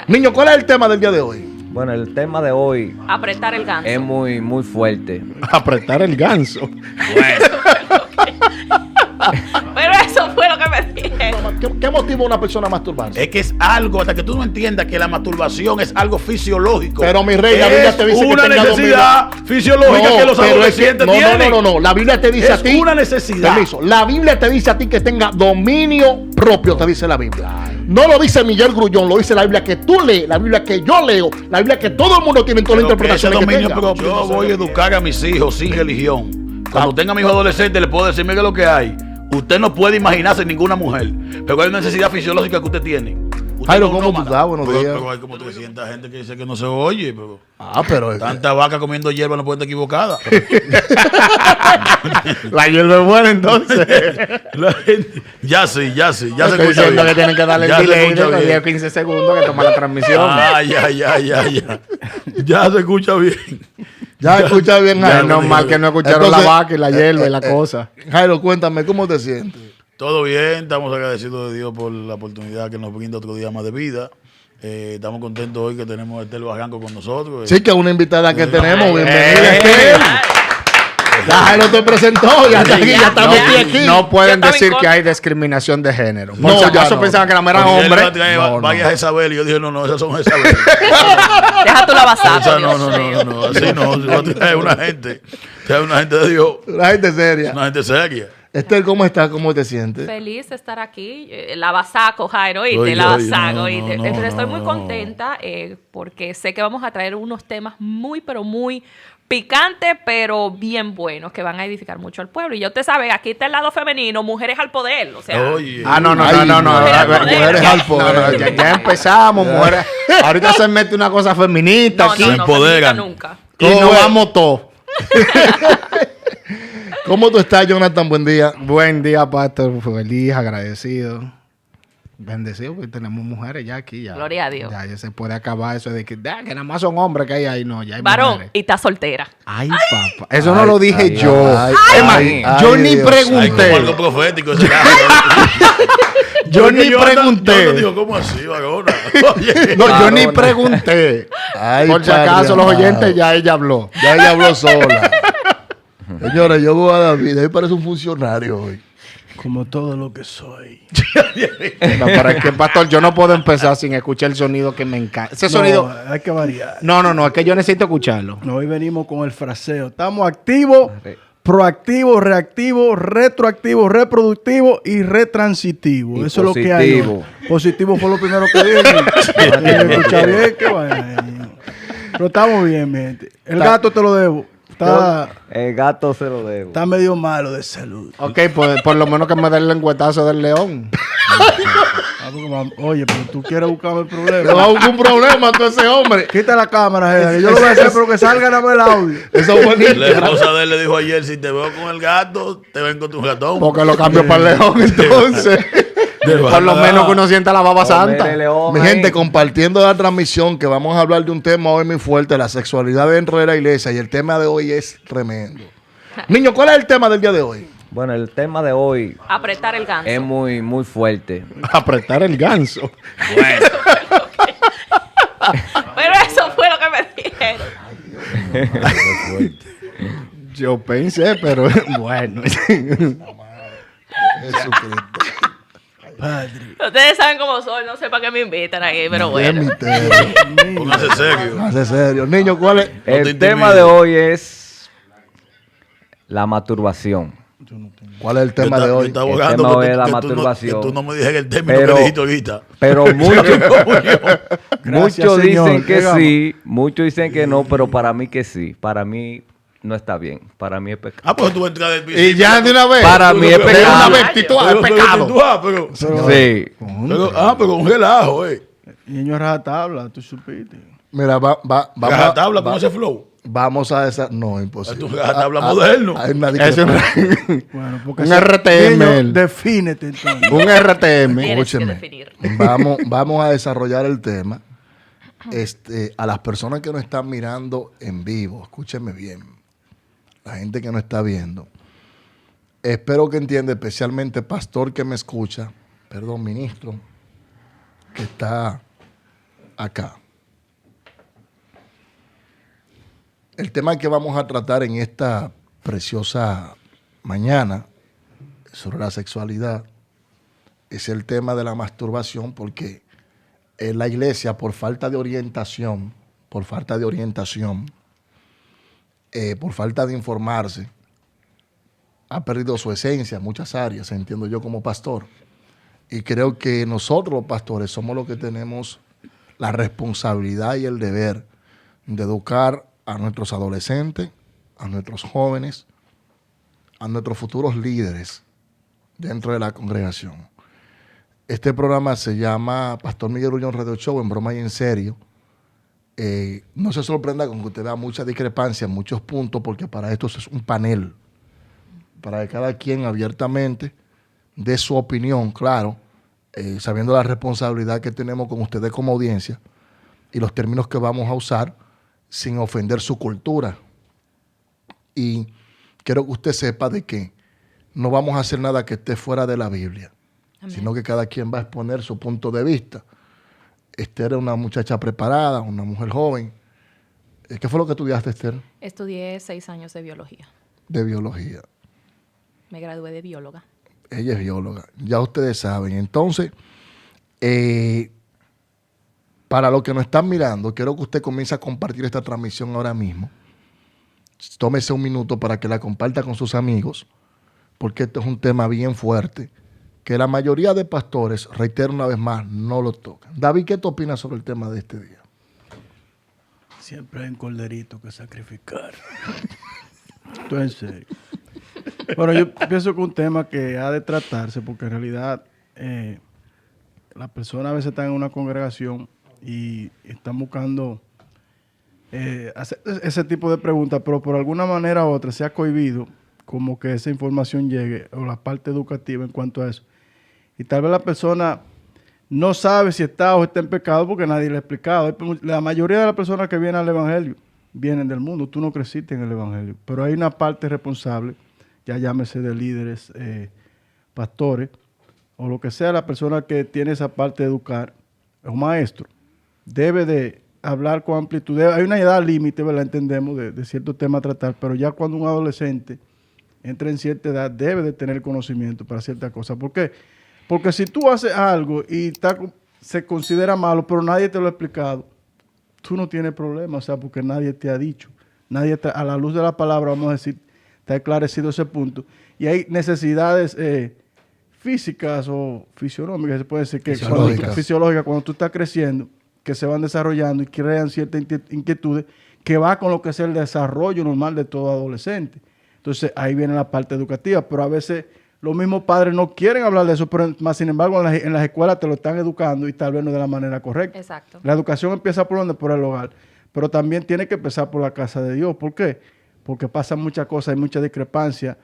Niño, ¿cuál es el tema del día de hoy? Bueno, el tema de hoy Apretar el ganso. es muy fuerte. Apretar el ganso. Pero eso fue lo que me dijeron. ¿Qué motiva a una persona a masturbarse? Es que es algo, hasta que tú no entiendas que la masturbación es algo fisiológico. Pero mi rey, la Biblia te dice que una tenga necesidad fisiológica que los pero es que- adolescentes tienen. No. La Biblia te dice Es a ti. una necesidad. Permiso. La Biblia te dice a ti que tenga dominio propio, te dice la Biblia. No lo dice Miguel Grullón, lo dice la Biblia que tú lees, la Biblia que yo leo, la Biblia que todo el mundo tiene en toda la Pero que ese interpretación que dominio tenga. propio, yo voy a educar a mis hijos sin religión. Cuando tenga a mi hijo adolescente, le puedo decir, mire lo que hay. Usted no puede imaginarse ninguna mujer, pero hay una necesidad fisiológica que usted tiene. Usted Jairo, no ¿cómo tú nómada. estás? Buenos días. Pero hay como 300 gente que dice que no se oye. Pero Pero tanta vaca comiendo hierba no puede estar equivocada. la hierba es buena entonces. La gente- ya sí, ya se Estoy escucha diciendo bien. que tienen que darle Ya el se delay escucha de bien. 10 o 15 segundos que toma la transmisión. Ya. Ya se escucha bien. Ya escucha bien, Ya Jairo. es normal que no escucharon Entonces, la vaca y la hierba y la cosa. Jairo, cuéntame, ¿cómo te sientes? Todo bien, estamos agradecidos de Dios por la oportunidad que nos brinda otro día más de vida. Estamos contentos hoy que tenemos a Estel Barranco con nosotros. Sí, que una invitada que tenemos, bienvenida. eh, Estel. Ya Jairo te presentó, ya está aquí, ya estamos aquí. No pueden Yo estaba decir en que contra. hay discriminación de género. Por No, si ya acaso no. pensaban que la mera Porque él hombre. va a traer varias Jezabel y yo dije, no, esas son Jezabel. Deja tu la basada. Esa no, así no. Si va a traer una gente, trae una gente de Dios, La gente seria. una gente seria. Estel, ¿cómo estás? ¿Cómo te sientes? Feliz de estar aquí. La basaco, Jairo, Oye, ¿oíste? La oye, basaco, no, ¿oíste? no, Pero no, estoy muy no. contenta porque sé que vamos a traer unos temas muy, pero muy picantes, pero bien buenos, que van a edificar mucho al pueblo. Y ya usted sabe, aquí está el lado femenino, mujeres al poder. O sea, Oye, Ah, no. Ay, mujeres Ya- al poder. no, ya empezamos, mujeres. Ahorita se mete una cosa feminista no, aquí. no, Se no, empoderan. feminista nunca. Y nos ¿Cómo es? vamos todos. ¿Cómo tú estás, Jonathan? Buen día. Buen día, pastor. Feliz, agradecido. Bendecido, porque tenemos mujeres ya aquí. Ya, Gloria a Dios. Ya se puede acabar eso de que nada más son hombres que hay ahí. No, ya hay Varón, mujeres. y está soltera. Ay, papá. Eso no lo dije ay, yo. ay, Es más, ay, yo ay, ni Dios. hay como pregunté. algo profético ese caso. Yo Porque ni yo pregunté. digo, ¿cómo así, varona? Oye. No, yo ni Varona. pregunté. Ay, Por si padre acaso, los amado. oyentes, ya ella habló. Ya ella habló sola. Señores, yo voy a David. Ahí parece un funcionario hoy. Como todo lo que soy. No, pero es que, pastor, yo no puedo empezar sin escuchar el sonido que me encanta. Ese sonido. No, hay que variar. No, es que yo necesito escucharlo. No, hoy venimos con el fraseo. Estamos activos, proactivos, reactivos, retroactivos, reproductivos y retransitivo. Y Eso es lo que hay. positivo. Positivo fue lo primero que dije. Hay que escuchar bien, qué vaina. Pero estamos bien, mi gente. El gato te lo debo. El gato se lo debo. Está medio malo de salud. Ok, pues por lo menos que me dé el lengüetazo del león. Ah, porque, oye, pero tú quieres buscarme el No problema. va a buscar un problema con ese hombre. Quita la cámara, Jeda, que yo lo voy a hacer, pero que salga nada más el audio. Eso es bonito. La esposa de él le dijo ayer, si te veo con el gato, te ven con tu ratón. Porque lo cambio para el león, entonces. Por lo menos que uno sienta la baba santa. Mi gente, compartiendo la transmisión, que vamos a hablar de un tema hoy muy fuerte, la sexualidad dentro de la iglesia, y el tema de hoy es tremendo. Niño, ¿cuál es el tema del día de hoy? Bueno, el tema de hoy Apretar el ganso. es muy fuerte. Apretar el ganso. Pero eso fue lo que me dijeron. Yo pensé, pero bueno. Jesucristo. Padre. Ustedes saben cómo soy, no sé para qué me invitan aquí, pero Qué bueno. misterio. Póngase serio. Hace serio. Niño, ¿cuál es? te El intimides. tema de hoy es la masturbación. ¿Cuál es el tema de Yo hoy? estaba El abogando tema porque es la que masturbación. tú no me dijeras el término Pero- que dijiste ahorita. Pero muchos Gracias, dicen señor. que Llegamos. sí, muchos dicen que no, pero para mí que sí. Para mí no está bien. Para mí es pecado. Ah, pues tú vas a entrar del Y ya de una vez. Para mí es de pecado. una vez, titular, es pecado. Sí. Pero un relajo, Niño raja tabla, tú supiste. Mira, vamos Raja tabla con ese flow. vamos a esa. No, imposible. Es un rajatabla moderno. Hay una Eso discrepancia. Bueno, porque Un ese- RTM. Niño, defínete entonces. Un RTM. Tienes que Escúcheme. definir. Vamos a desarrollar el tema. A las personas que nos están mirando en vivo, escúchenme bien. La gente que nos está viendo. Espero que entienda, especialmente pastor que me escucha, perdón, ministro, que está acá. El tema que vamos a tratar en esta preciosa mañana sobre la sexualidad es el tema de la masturbación, porque en la iglesia, por falta de orientación, por falta de informarse, ha perdido su esencia en muchas áreas, entiendo yo como pastor. Y creo que nosotros los pastores somos los que tenemos la responsabilidad y el deber de educar a nuestros adolescentes, a nuestros jóvenes, a nuestros futuros líderes dentro de la congregación. Este programa se llama Pastor Miguel Grullón Radio Show, en broma y en serio. No se sorprenda con que usted vea mucha discrepancia en muchos puntos, porque para esto es un panel, para que cada quien abiertamente dé su opinión, claro, sabiendo la responsabilidad que tenemos con ustedes como audiencia y los términos que vamos a usar sin ofender su cultura. Y quiero que usted sepa de que no vamos a hacer nada que esté fuera de la Biblia, sino que cada quien va a exponer su punto de vista. Esther era una muchacha preparada, una mujer joven. ¿Qué fue lo que estudiaste, Esther? Estudié 6 años de biología. De biología. Me gradué de bióloga. Ella es bióloga. Ya ustedes saben. Entonces, para los que nos están mirando, quiero que usted comience a compartir esta transmisión ahora mismo. Tómese un minuto para que la comparta con sus amigos, porque este es un tema bien fuerte, que la mayoría de pastores, reitero una vez más, no lo tocan. David, ¿qué tú opinas sobre el tema de este día? Siempre hay un corderito que sacrificar. Esto es en serio. Bueno, yo pienso que un tema que ha de tratarse, porque en realidad las personas a veces están en una congregación y están buscando hacer ese tipo de preguntas, pero por alguna manera u otra se ha cohibido como que esa información llegue, o la parte educativa en cuanto a eso. Y tal vez la persona no sabe si está o está en pecado porque nadie le ha explicado. La mayoría de las personas que vienen al Evangelio vienen del mundo. Tú no creciste en el Evangelio. Pero hay una parte responsable, ya llámese de líderes, pastores, o lo que sea, la persona que tiene esa parte de educar, es un maestro. Debe de hablar con amplitud. Hay una edad límite, ¿verdad? Entendemos, de cierto tema a tratar, pero ya cuando un adolescente entra en cierta edad, debe de tener conocimiento para ciertas cosas. ¿Por qué? Porque si tú haces algo y se considera malo, pero nadie te lo ha explicado, tú no tienes problema, o sea, porque nadie te ha dicho. A la luz de la palabra, vamos a decir, está esclarecido ese punto. Y hay necesidades físicas o fisiológicas, se puede decir, que fisiológicas, cuando tú estás creciendo, que se van desarrollando y crean ciertas inquietudes que va con lo que es el desarrollo normal de todo adolescente. Entonces, ahí viene la parte educativa, pero a veces los mismos padres no quieren hablar de eso, pero más sin embargo en las escuelas te lo están educando y tal vez no de la manera correcta. Exacto. La educación empieza por donde, por el hogar, pero también tiene que empezar por la casa de Dios. ¿Por qué? Porque pasan muchas cosas, hay mucha discrepancia.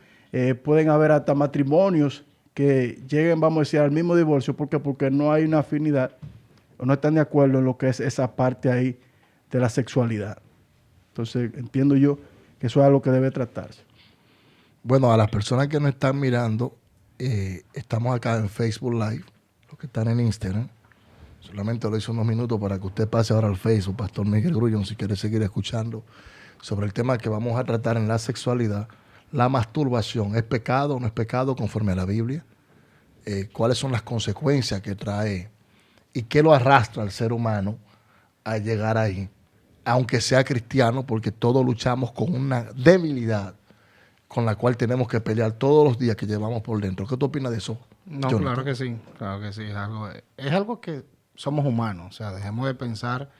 Pueden haber hasta matrimonios que lleguen, vamos a decir, al mismo divorcio. ¿Por qué? Porque no hay una afinidad o no están de acuerdo en lo que es esa parte ahí de la sexualidad. Entonces, entiendo yo que eso es algo que debe tratarse. Bueno, a las personas que nos están mirando, estamos acá en Facebook Live, los que están en Instagram. Solamente lo hice unos minutos para que usted pase ahora al Facebook, Pastor Miguel Grullón, si quiere seguir escuchando sobre el tema que vamos a tratar en la sexualidad. La masturbación, ¿es pecado o no es pecado conforme a la Biblia? ¿Cuáles son las consecuencias que trae y qué lo arrastra al ser humano a llegar ahí? Aunque sea cristiano, porque todos luchamos con una debilidad con la cual tenemos que pelear todos los días que llevamos por dentro. ¿Qué tú opinas de eso, No, Jonathan? claro que sí, claro que sí. Es algo que somos humanos. O sea, dejemos de pensar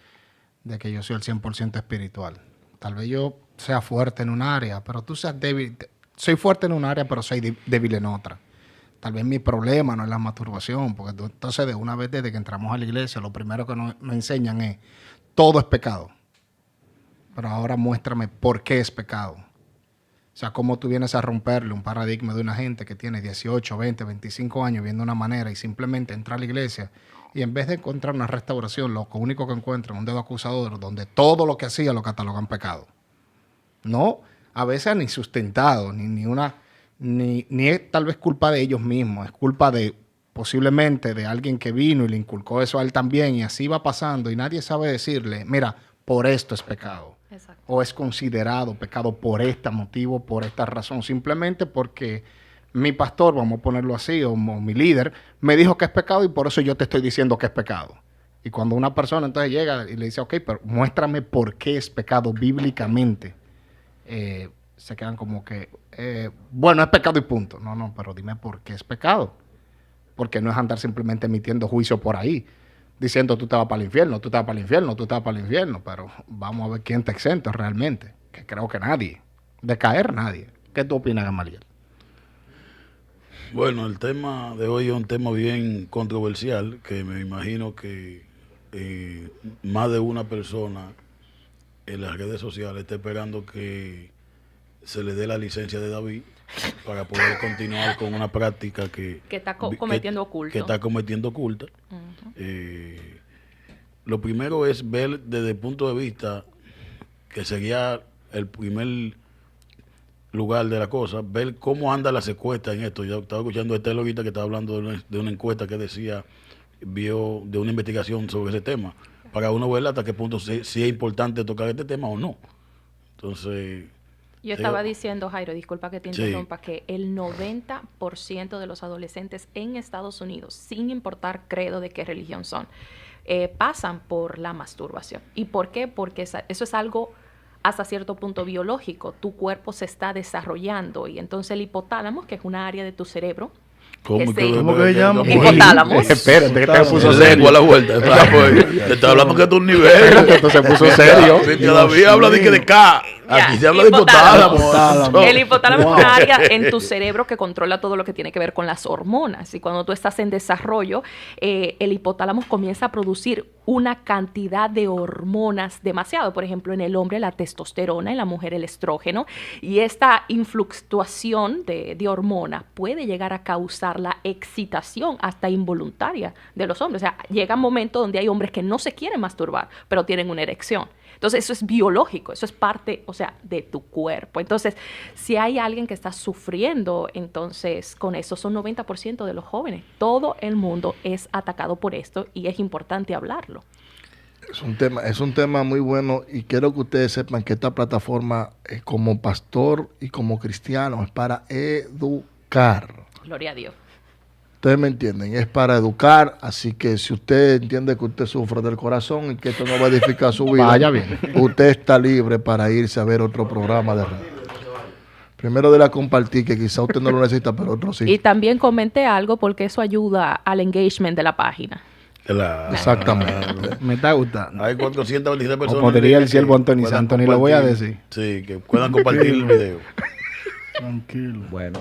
de que yo soy el 100% espiritual. Tal vez yo sea fuerte en un área, pero tú seas débil. Soy fuerte en un área, pero soy débil en otra. Tal vez mi problema no es la masturbación, porque entonces de una vez desde que entramos a la iglesia, lo primero que nos enseñan es, todo es pecado. Pero ahora muéstrame por qué es pecado. O sea, cómo tú vienes a romperle un paradigma de una gente que tiene 18, 20, 25 años viendo una manera y simplemente entra a la iglesia y en vez de encontrar una restauración, lo único que encuentran es un dedo acusador donde todo lo que hacía lo catalogan pecado. No, a veces ni sustentado, ni es tal vez culpa de ellos mismos, es culpa de posiblemente de alguien que vino y le inculcó eso a él también, y así va pasando, y nadie sabe decirle, mira, por esto es pecado. Exacto. O es considerado pecado por este motivo, por esta razón, simplemente porque mi pastor, vamos a ponerlo así, o mi líder, me dijo que es pecado y por eso yo te estoy diciendo que es pecado. Y cuando una persona entonces llega y le dice, ok, pero muéstrame por qué es pecado bíblicamente, se quedan como que, bueno, es pecado y punto. No, pero dime por qué es pecado. Porque no es andar simplemente emitiendo juicio por ahí, diciendo tú te vas para el infierno, tú te vas para el infierno, tú te vas para el infierno, pero vamos a ver quién te exenta realmente, que creo que nadie, de caer nadie. ¿Qué tú opinas, Gamaliel? Bueno, el tema de hoy es un tema bien controversial, que me imagino que más de una persona en las redes sociales está esperando que se le dé la licencia de David para poder continuar con una práctica que está cometiendo oculto. Que está cometiendo oculta. Uh-huh. Lo primero es ver desde el punto de vista que sería el primer lugar de la cosa, ver cómo anda la encuesta en esto. Yo estaba escuchando a Estela ahorita que estaba hablando de una encuesta que decía, vio de una investigación sobre ese tema, para uno ver hasta qué punto si es importante tocar este tema o no. Entonces... Yo estaba diciendo, Jairo, disculpa que te interrumpa, sí, que el 90% de los adolescentes en Estados Unidos, sin importar credo de qué religión son, pasan por la masturbación. ¿Y por qué? Porque eso es algo hasta cierto punto biológico. Tu cuerpo se está desarrollando y entonces el hipotálamo, que es una área de tu cerebro, ¿Cómo que se llama? Hipotálamos. Espérate, que te puso lengua serio. a la vuelta. Te estoy hablando que es un nivel. Espérate, entonces se puso serio. David habla de que de K. Aquí se habla de hipotálamo. El hipotálamo es una área en tu cerebro que controla todo lo que tiene que ver con las hormonas. Y cuando tú estás en desarrollo, el hipotálamo comienza a producir una cantidad de hormonas demasiado. Por ejemplo, en el hombre la testosterona, en la mujer el estrógeno. Y esta influctuación de hormonas puede llegar a causar la excitación hasta involuntaria de los hombres. O sea, llega un momento donde hay hombres que no se quieren masturbar, pero tienen una erección. Entonces, eso es biológico, eso es parte, o sea, de tu cuerpo. Entonces, si hay alguien que está sufriendo, entonces, con eso son 90% de los jóvenes. Todo el mundo es atacado por esto y es importante hablarlo. Es un tema muy bueno y quiero que ustedes sepan que esta plataforma, como pastor y como cristiano, es para educar. Gloria a Dios. Ustedes me entienden, es para educar, así que si usted entiende que usted sufre del corazón y que esto no va a edificar su vida, Vaya bien. Usted está libre para irse a ver otro programa de radio. Primero de compartir, que quizá usted no lo necesita, pero otro sí. Y también comente algo porque eso ayuda al engagement de la página. Claro. Exactamente. Me está gustando. Hay 426 personas. Como diría el que siervo Anthony puedan Anthony, lo voy a compartir. decir. Sí, que puedan compartir el video. Tranquilo. Bueno,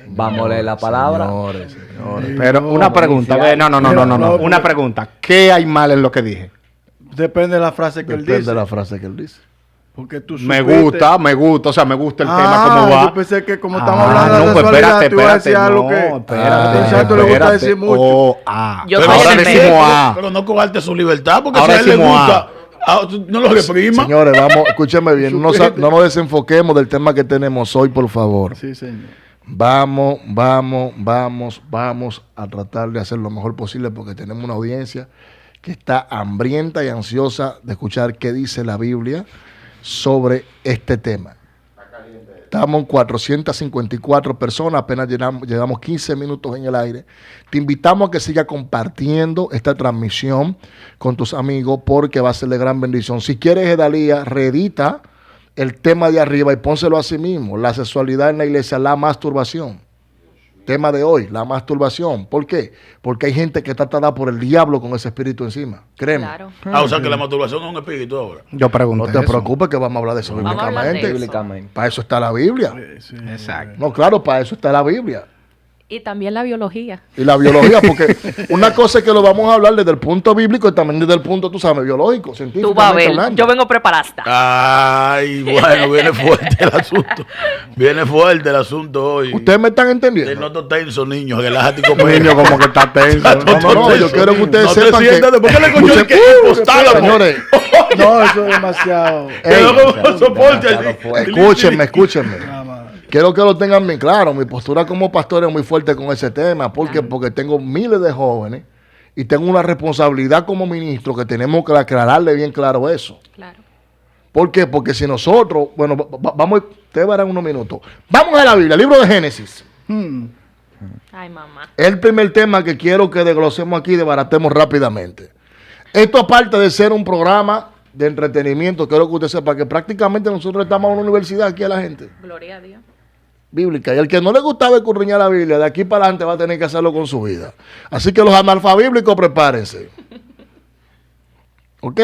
vamos a leer la palabra. Señores. Pero una pregunta, no. Una pregunta. ¿Qué hay mal en lo que dije? Depende de la frase que él Depende dice. de la frase que él dice. Porque tú Me supiste- gusta, o sea, me gusta el tema, cómo va. Yo pensé que como estamos hablando de no, la pues sexualidad, espérate, tú ibas a decir algo que... espérate, Exacto, le gusta decir mucho. Yo Pero soy ahora el decimos medio. pero no coarte su libertad, porque Ahora si a él le decimos gusta, tú no lo reprima. Señores, vamos, escúcheme bien, no nos desenfoquemos del tema que tenemos hoy, por favor. Sí, señor. Vamos a tratar de hacer lo mejor posible porque tenemos una audiencia que está hambrienta y ansiosa de escuchar qué dice la Biblia sobre este tema. Estamos en 454 personas, apenas llegamos 15 minutos en el aire. Te invitamos a que sigas compartiendo esta transmisión con tus amigos porque va a ser de gran bendición. Si quieres, Edalía, reedita el tema de arriba y pónselo a sí mismo. La sexualidad en la iglesia, la masturbación. Tema de hoy, la masturbación. ¿Por qué? Porque hay gente que está atada por el diablo con ese espíritu encima. Créeme. Claro. O sea que la masturbación es un espíritu ahora. Yo pregunté No te eso. preocupes que vamos a hablar de eso Vamos a hablar de bíblicamente. eso. Bíblicamente. Para eso está la Biblia. Sí, Exacto. No, claro, para eso está la Biblia. Y también la biología. Y la biología, porque una cosa es que lo vamos a hablar desde el punto bíblico y también desde el punto, tú sabes, biológico, científico. Tú vas a ver. Yo vengo preparada. Ay, bueno, viene fuerte el asunto. Viene fuerte el asunto hoy. ¿Ustedes me están Te entendiendo? noto tenso, niño, relájate y Un niño como que está tenso. No, yo quiero que ustedes no te sepan que... sientas, ¿por qué le coño de que hipostálamo? Señores, No, eso es demasiado. Que no soporte demasiado así. fuerte. escúchenme. Nada más. quiero que lo tengan bien claro. Mi postura como pastor es muy fuerte con ese tema. ¿Por qué? Claro. Porque tengo miles de jóvenes y tengo una responsabilidad como ministro que tenemos que aclararle bien claro eso. Claro. ¿Por qué? Porque si nosotros, bueno, vamos, ustedes verán unos minutos. Vamos a la Biblia, libro de Génesis. Ay, mamá. Es el primer tema que quiero que desglosemos aquí y desbaratemos rápidamente. Esto, aparte de ser un programa de entretenimiento, quiero que usted sepa que prácticamente nosotros estamos en una universidad aquí a la gente Gloria a Dios. bíblica. Y el que no le gustaba escudriñar la Biblia, de aquí para adelante va a tener que hacerlo con su vida. Así que los analfabíblicos, prepárense. ¿Ok?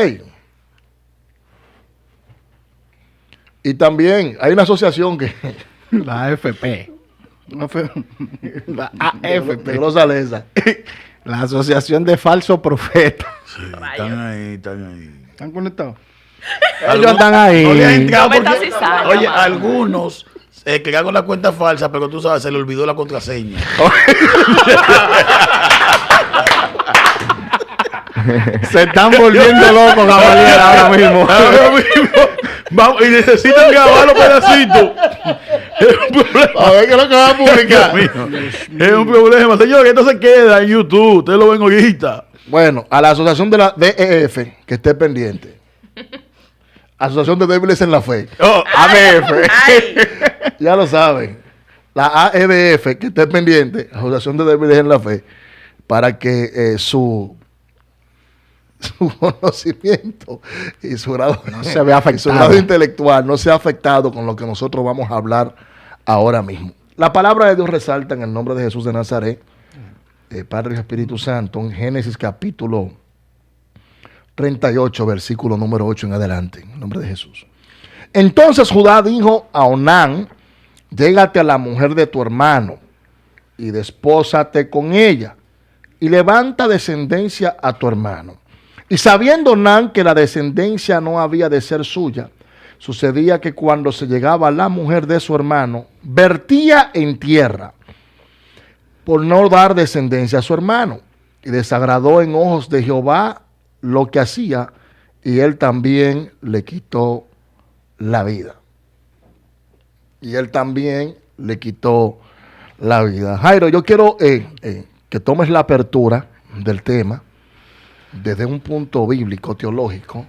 Y también hay una asociación que... La AFP. La AFP. Desglósale esa. La Asociación de Falsos Profetas. Sí, están ahí, están ahí. ¿Están conectados? Algunos están ahí. no le han entrado No me porque- estás cizando, oye, mano. algunos crearon la cuenta falsa, pero tú sabes, se le olvidó la contraseña. Se están volviendo locos, Gamaliel, ahora mismo. Ahora mismo, vamos, y necesitan grabar los pedacitos. Es un problema. A ver qué es lo que va a publicar. Dios mío. Es un problema. Señor, esto se queda en YouTube. Ustedes lo ven ahorita. Bueno, a la asociación de la DEF, que esté pendiente. Asociación de Débiles en la Fe. Oh, ADF. Ya lo saben. La AEDF, que esté pendiente. Asociación de Débiles en la Fe. Para que su conocimiento y su grado, No se vea afectado. y su grado intelectual no sea afectado con lo que nosotros vamos a hablar ahora mismo. La palabra de Dios resalta en el nombre de Jesús de Nazaret, Padre y Espíritu Santo, en Génesis capítulo 38, versículo número 8 en adelante, en el nombre de Jesús. Entonces Judá dijo a Onán: llégate a la mujer de tu hermano y despósate con ella, y levanta descendencia a tu hermano. Y sabiendo Onán que la descendencia no había de ser suya, sucedía que cuando se llegaba la mujer de su hermano, vertía en tierra por no dar descendencia a su hermano. Y desagradó en ojos de Jehová lo que hacía, y él también le quitó la vida. Y él también le quitó la vida. Jairo, yo quiero que tomes la apertura del tema desde un punto bíblico, teológico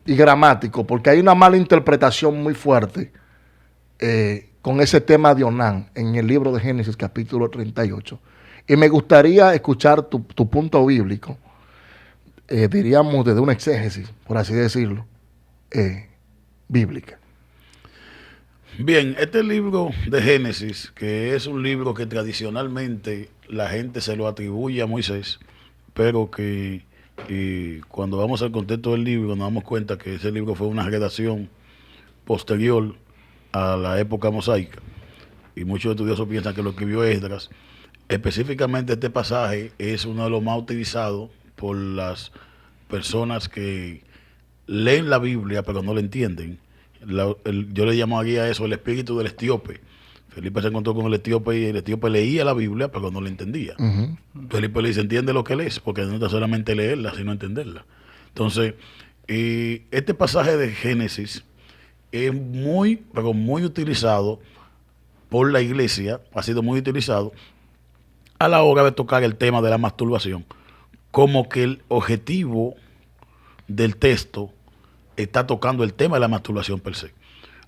y gramático, porque hay una mala interpretación muy fuerte con ese tema de Onán en el libro de Génesis capítulo 38. Y me gustaría escuchar tu punto bíblico, diríamos desde una exégesis, por así decirlo, bíblica. bien, este libro de Génesis, que es un libro que tradicionalmente la gente se lo atribuye a Moisés, pero que cuando vamos al contexto del libro nos damos cuenta que ese libro fue una redacción posterior a la época mosaica, y muchos estudiosos piensan que lo escribió Esdras. Específicamente este pasaje es uno de los más utilizados por las personas que leen la Biblia pero no la entienden. Yo le llamaría a eso el espíritu del etíope. Felipe se encontró con el etíope y el etíope leía la Biblia pero no la entendía. Felipe le dice: entiende lo que lees, porque no está solamente leerla sino entenderla. Entonces, este pasaje de Génesis es muy, pero muy utilizado por la iglesia, ha sido muy utilizado a la hora de tocar el tema de la masturbación, como que el objetivo del texto está tocando el tema de la masturbación per se.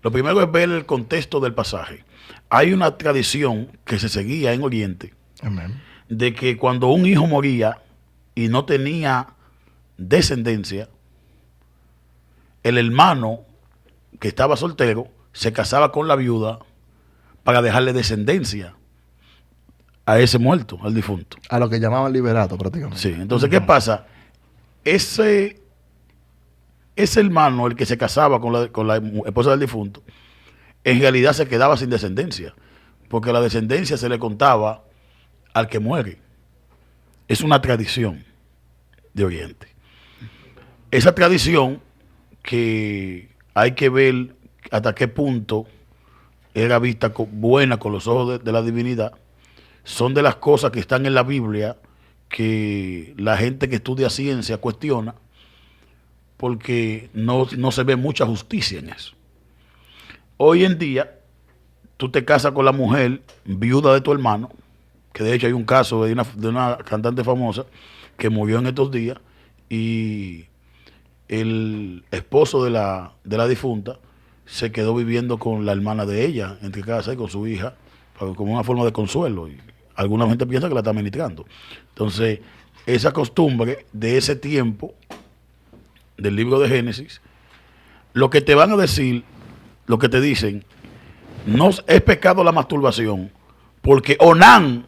Lo primero es ver el contexto del pasaje. Hay una tradición que se seguía en Oriente, Amén. de que cuando un hijo moría y no tenía descendencia, el hermano que estaba soltero se casaba con la viuda para dejarle descendencia a ese muerto, al difunto. A lo que llamaban liberato prácticamente. Sí, entonces, ¿qué pasa? Ese hermano, el que se casaba con la esposa del difunto, en realidad se quedaba sin descendencia, porque la descendencia se le contaba al que muere. Es una tradición de Oriente. Esa tradición que hay que ver hasta qué punto era vista buena con los ojos de la divinidad, son de las cosas que están en la Biblia que la gente que estudia ciencia cuestiona, porque no se ve mucha justicia en eso. Hoy en día tú te casas con la mujer viuda de tu hermano, que de hecho hay un caso de una cantante famosa que murió en estos días, y el esposo de la difunta se quedó viviendo con la hermana de ella, entre casa, y con su hija, como una forma de consuelo. Y alguna gente piensa que la está ministrando. Entonces, esa costumbre de ese tiempo, del libro de Génesis, lo que te van a decir, lo que te dicen, no es pecado la masturbación, porque Onán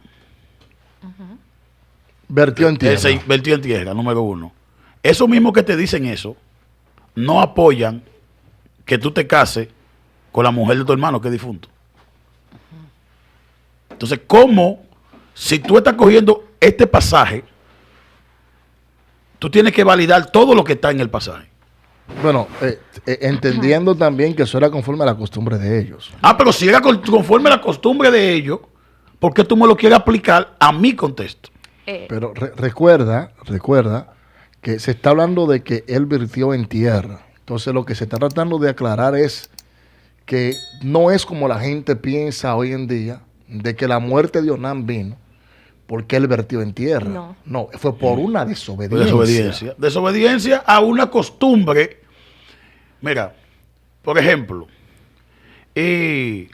Vertió en tierra. se vertió en tierra, número uno. Eso mismo que te dicen eso, no apoyan que tú te cases con la mujer de tu hermano que es difunto. Entonces, ¿cómo, si tú estás cogiendo este pasaje, tú tienes que validar todo lo que está en el pasaje? Bueno, entendiendo también que eso era conforme a la costumbre de ellos. Ah, pero si era conforme a la costumbre de ellos, ¿por qué tú me lo quieres aplicar a mi contexto? Pero recuerda que se está hablando de que él virtió en tierra. Entonces lo que se está tratando de aclarar es que no es como la gente piensa hoy en día, de que la muerte de Onán vino porque él vertió en tierra. No, fue por una desobediencia. Desobediencia a una costumbre. Mira, por ejemplo, el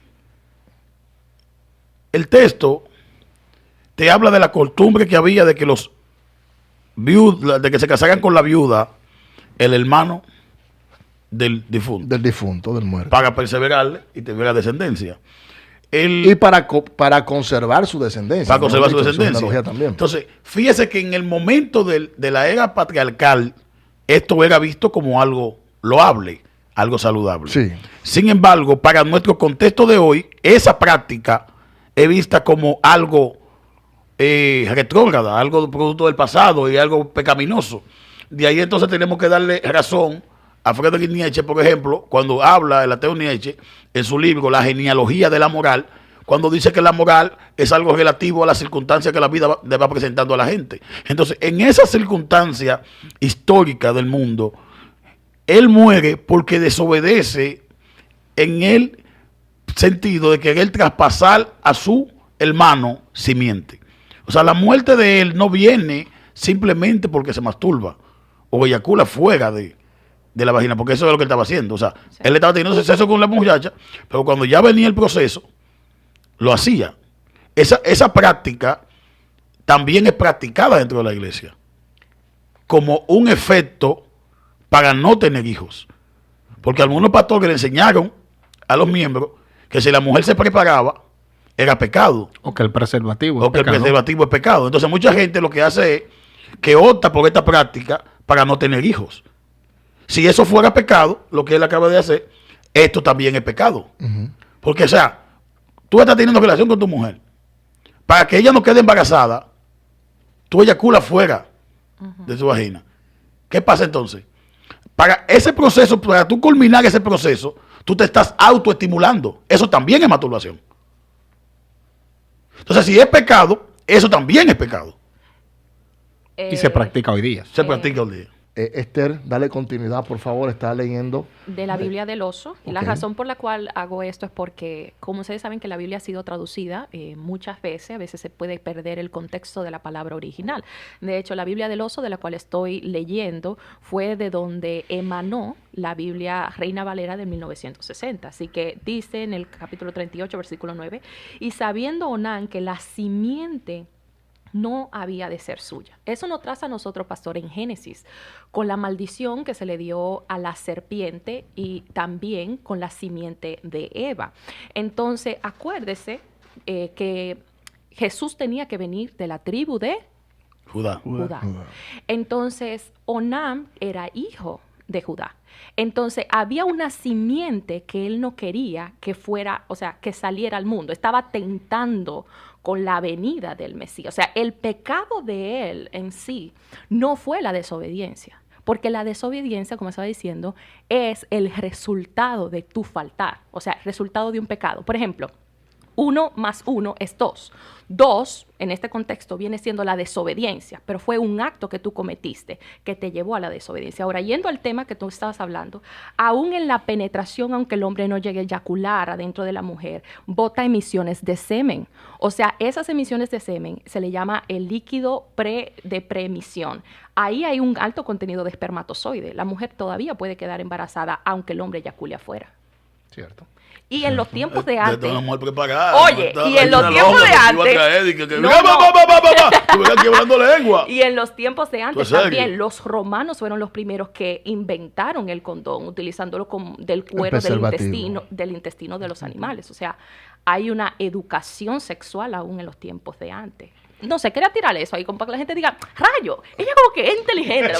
texto te habla de la costumbre que había de que los viudas, de que se casaran con la viuda, el hermano del difunto. Del difunto, del muerto. Para perseverarle y tener descendencia. Y para conservar su descendencia. Para conservar su descendencia. Genealogía también. Entonces, fíjese que en el momento de la era patriarcal, esto era visto como algo loable, algo saludable. Sí. Sin embargo, para nuestro contexto de hoy, esa práctica es vista como algo retrógrada, algo producto del pasado y algo pecaminoso. De ahí entonces tenemos que darle razón a Friedrich Nietzsche, por ejemplo, cuando habla el ateo Nietzsche en su libro La genealogía de la moral, cuando dice que la moral es algo relativo a las circunstancias que la vida le va presentando a la gente. Entonces, en esa circunstancia histórica del mundo, él muere porque desobedece en el sentido de querer traspasar a su hermano simiente. O sea, la muerte de él no viene simplemente porque se masturba o eyacula fuera de la vagina, porque eso es lo que él estaba haciendo. O sea, sí, él estaba teniendo sexo con la muchacha, pero cuando ya venía el proceso, lo hacía. Esa práctica también es practicada dentro de la iglesia, como un efecto para no tener hijos. Porque algunos pastores le enseñaron a los miembros que si la mujer se preparaba, era pecado. O que el preservativo es pecado. El preservativo es pecado. Entonces mucha gente lo que hace es que opta por esta práctica para no tener hijos. Si eso fuera pecado, lo que él acaba de hacer, esto también es pecado. Porque, o sea, tú estás teniendo relación con tu mujer. Para que ella no quede embarazada, tú eyaculas fuera de su vagina. ¿Qué pasa entonces? Para ese proceso, para tú culminar ese proceso, tú te estás autoestimulando. Eso también es masturbación. Entonces, si es pecado, eso también es pecado. Y se practica hoy día. Se practica hoy día. Esther, dale continuidad, por favor, está leyendo. De la Biblia del Oso. Y la razón por la cual hago esto es porque, como ustedes saben que la Biblia ha sido traducida muchas veces, a veces se puede perder el contexto de la palabra original. De hecho, la Biblia del Oso, de la cual estoy leyendo, fue de donde emanó la Biblia Reina Valera de 1960. Así que dice en el capítulo 38, versículo 9, y sabiendo Onán que la simiente no había de ser suya. Eso nos traza a nosotros, pastor, en Génesis, con la maldición que se le dio a la serpiente y también con la simiente de Eva. Entonces, acuérdese que Jesús tenía que venir de la tribu de Judá. Entonces, Onán era hijo de Judá. Entonces, había una simiente que él no quería que fuera, o sea, que saliera al mundo. Estaba tentando con la venida del Mesías. O sea, el pecado de él en sí no fue la desobediencia, porque la desobediencia, como estaba diciendo, es el resultado de tu faltar, o sea, el resultado de un pecado. Por ejemplo, 1 más 1 es 2. 2, en este contexto, viene siendo la desobediencia, pero fue un acto que tú cometiste que te llevó a la desobediencia. Ahora, yendo al tema que tú estabas hablando, aún en la penetración, aunque el hombre no llegue a eyacular adentro de la mujer, bota emisiones de semen. O sea, esas emisiones de semen se le llama el líquido de preemisión. Ahí hay un alto contenido de espermatozoide. La mujer todavía puede quedar embarazada aunque el hombre eyacule afuera. Cierto. Y en los tiempos de De antes... una mujer preparada. Oye, y en los tiempos de antes... No, Estuvieran quebrando lengua. Y en los tiempos de antes ¿En serio? también, los romanos fueron los primeros que inventaron el condón, utilizándolo del cuero preservativo. del intestino de los animales. O sea, hay una educación sexual aún en los tiempos de antes. No sé, quería tirar eso ahí como para que la gente diga, rayo, ella como que es inteligente.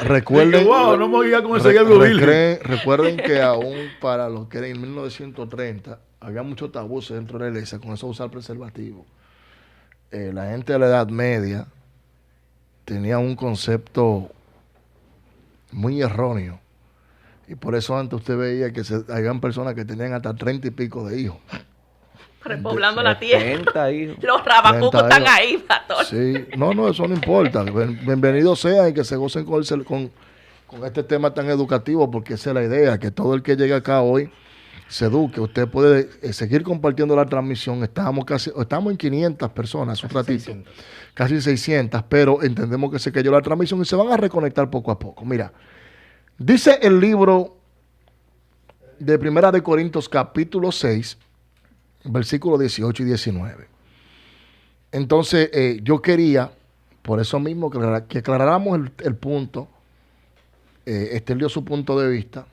Recuerden, Wow, no me digas con el cerebro virgen. recuerden que aún para lo que era en 1930 había muchos tabúes dentro de la iglesia con eso de usar preservativo. La gente de la Edad Media tenía un concepto muy erróneo y por eso antes usted veía que habían personas que tenían hasta 30 y pico de hijos. Repoblando la tierra. 70 hijos. Los rabacucos 30 están hijos. ahí, pastor. Sí, no, eso no importa. Bienvenidos sean y que se gocen con este tema tan educativo, porque esa es la idea, que todo el que llegue acá hoy se eduque. Usted puede seguir compartiendo la transmisión. Estamos en 500 personas, un ratito. 600. Casi 600, pero entendemos que se cayó la transmisión y se van a reconectar poco a poco. Mira, dice el libro de Primera de Corintios capítulo 6, versículos 18 y 19. Entonces, yo quería, por eso mismo, que aclaráramos el punto. Él dio su punto de vista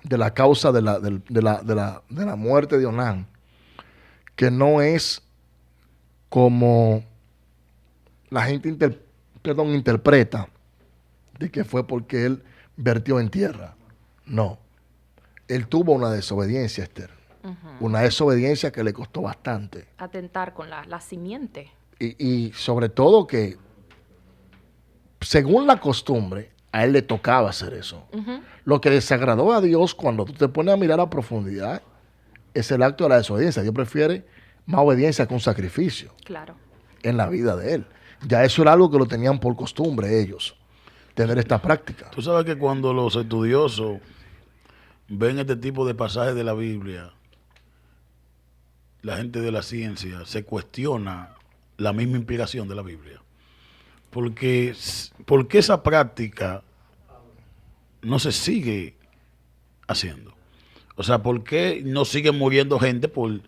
de la causa de la muerte de Onán, que no es como la gente interpreta, de que fue porque él vertió en tierra. No. Él tuvo una desobediencia, Esther. Una desobediencia que le costó bastante. Atentar con la simiente. Y sobre todo que, según la costumbre, a él le tocaba hacer eso. Lo que desagradó a Dios cuando tú te pones a mirar a profundidad es el acto de la desobediencia. Dios prefiere más obediencia que un sacrificio Claro. en la vida de él. Ya eso era algo que lo tenían por costumbre ellos, tener esta práctica. Tú sabes que cuando los estudiosos ven este tipo de pasajes de la Biblia, la gente de la ciencia se cuestiona la misma inspiración de la Biblia. ¿Por qué esa práctica no se sigue haciendo? O sea, ¿por qué no sigue muriendo gente por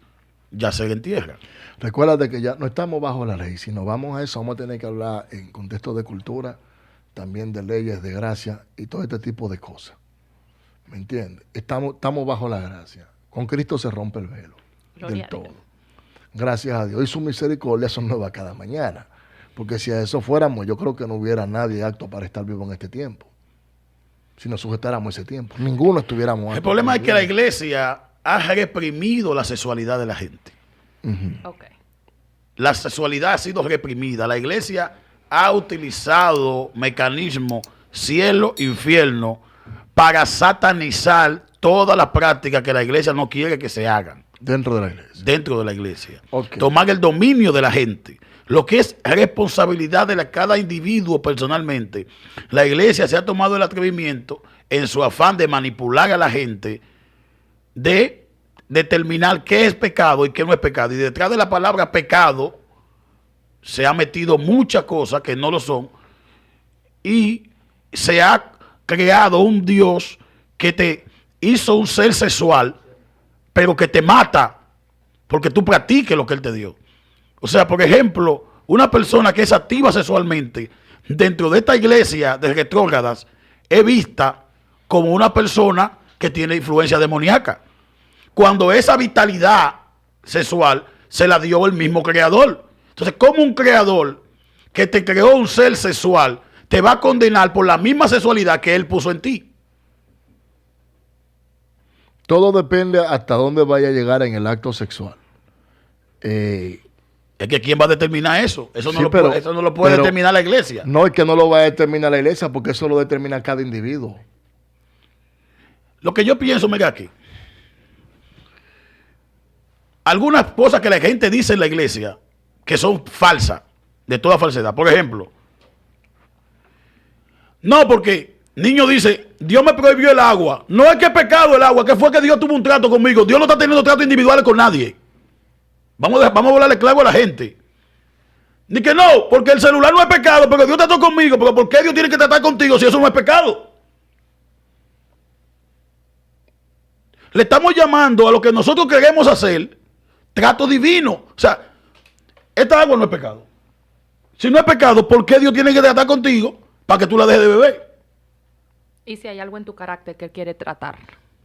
yacer en tierra? Recuérdate que ya no estamos bajo la ley. Si nos vamos a eso, vamos a tener que hablar en contexto de cultura, también de leyes, de gracia y todo este tipo de cosas. ¿Me entiendes? Estamos bajo la gracia. Con Cristo se rompe el velo. Gloria Del a todo. Dios. Gracias a Dios. Y su misericordia son nuevas cada mañana. Porque si a eso fuéramos, yo creo que no hubiera nadie apto para estar vivo en este tiempo. Si nos sujetáramos ese tiempo. Ninguno estuviéramos aptos. El problema para es que la vivir. iglesia ha reprimido la sexualidad de la gente. Ok. La sexualidad ha sido reprimida. La iglesia ha utilizado mecanismos cielo, infierno, para satanizar todas las prácticas que la iglesia no quiere que se hagan Dentro de la iglesia. dentro de la iglesia. Ok. Tomar el dominio de la gente. Lo que es responsabilidad de cada individuo personalmente. La iglesia se ha tomado el atrevimiento, en su afán de manipular a la gente, de determinar qué es pecado y qué no es pecado. Y detrás de la palabra pecado se ha metido muchas cosas que no lo son. Y se ha creado un Dios que te hizo un ser sexual, pero que te mata porque tú practiques lo que Él te dio. O sea, por ejemplo, una persona que es activa sexualmente dentro de esta iglesia de retrógradas es vista como una persona que tiene influencia demoníaca, cuando esa vitalidad sexual se la dio el mismo creador. Entonces, ¿cómo un creador que te creó un ser sexual te va a condenar por la misma sexualidad que Él puso en ti? Todo depende hasta dónde vaya a llegar en el acto sexual. Es que ¿quién va a determinar eso? Eso no, Sí, eso no lo puede pero determinar la iglesia. No es que no lo va a determinar la iglesia, porque eso lo determina cada individuo. Lo que yo pienso, mira aquí, algunas cosas que la gente dice en la iglesia que son falsas, de toda falsedad. Por ejemplo, no, porque niño dice, Dios me prohibió el agua. No es que es pecado el agua, que fue que Dios tuvo un trato conmigo. Dios no está teniendo tratos individuales con nadie. Vamos a volarle clavo a la gente. Ni que no, porque el celular no es pecado, porque Dios trató conmigo, pero ¿por qué Dios tiene que tratar contigo si eso no es pecado? Le estamos llamando a lo que nosotros queremos hacer trato divino. O sea, esta agua no es pecado. Si no es pecado, ¿por qué Dios tiene que tratar contigo para que tú la dejes de beber? Y si hay algo en tu carácter que Él quiere tratar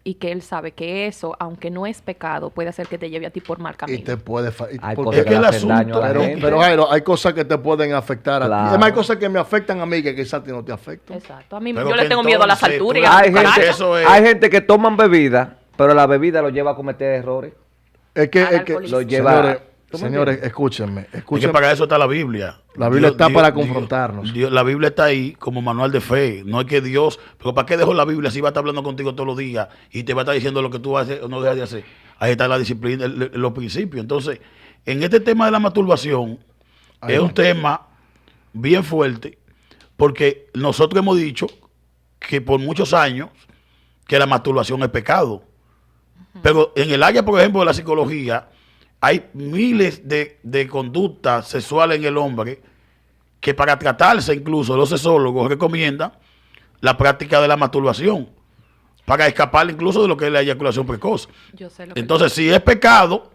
y que Él sabe que eso, aunque no es pecado, puede hacer que te lleve a ti por mal Y camino. te puede... Hay porque cosas que el le hacen daño a la pero, gente. pero Jairo, hay cosas que te pueden afectar a ti. Claro. Además, hay cosas que me afectan a mí que quizás a ti no te afectan. Exacto. A mí Pero yo que le tengo miedo a las entonces alturas y tú- a Hay tu carácter. gente, Eso es- hay gente que toman bebida, pero la bebida lo lleva a cometer errores. Es que, Al es que alcoholismo. Lo lleva- señores, ¿Tú me señores, entiendes? escúchenme. Es que para eso está la Biblia. La Biblia está para confrontarnos. La Biblia está ahí como manual de fe. No es que Dios... Pero ¿para qué dejó la Biblia si va a estar hablando contigo todos los días y te va a estar diciendo lo que tú vas a hacer o no dejas de hacer? Ahí está la disciplina, los principios. Entonces, en este tema de la masturbación, es un tema bien fuerte porque nosotros hemos dicho que por muchos años que la masturbación es pecado. Pero en el área, por ejemplo, de la psicología, hay miles de conductas sexuales en el hombre que para tratarse incluso los sexólogos recomiendan la práctica de la masturbación para escapar incluso de lo que es la eyaculación precoz. Yo sé lo que Entonces, si es pecado,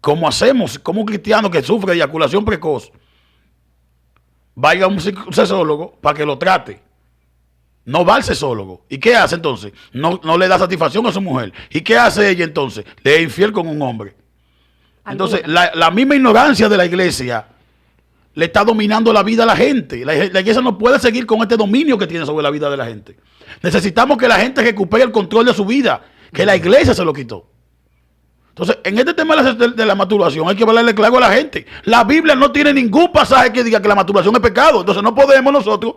¿cómo hacemos? ¿Cómo un cristiano que sufre de eyaculación precoz vaya a un sexólogo para que lo trate? No va al sexólogo. ¿Y qué hace entonces? No le da satisfacción a su mujer. ¿Y qué hace ella entonces? Le es infiel con un hombre. Entonces, la misma ignorancia de la iglesia le está dominando la vida a la gente. La iglesia no puede seguir con este dominio que tiene sobre la vida de la gente. Necesitamos que la gente recupere el control de su vida, que la iglesia se lo quitó. Entonces, en este tema de la masturbación hay que hablarle claro a la gente. La Biblia no tiene ningún pasaje que diga que la masturbación es pecado. Entonces, no podemos nosotros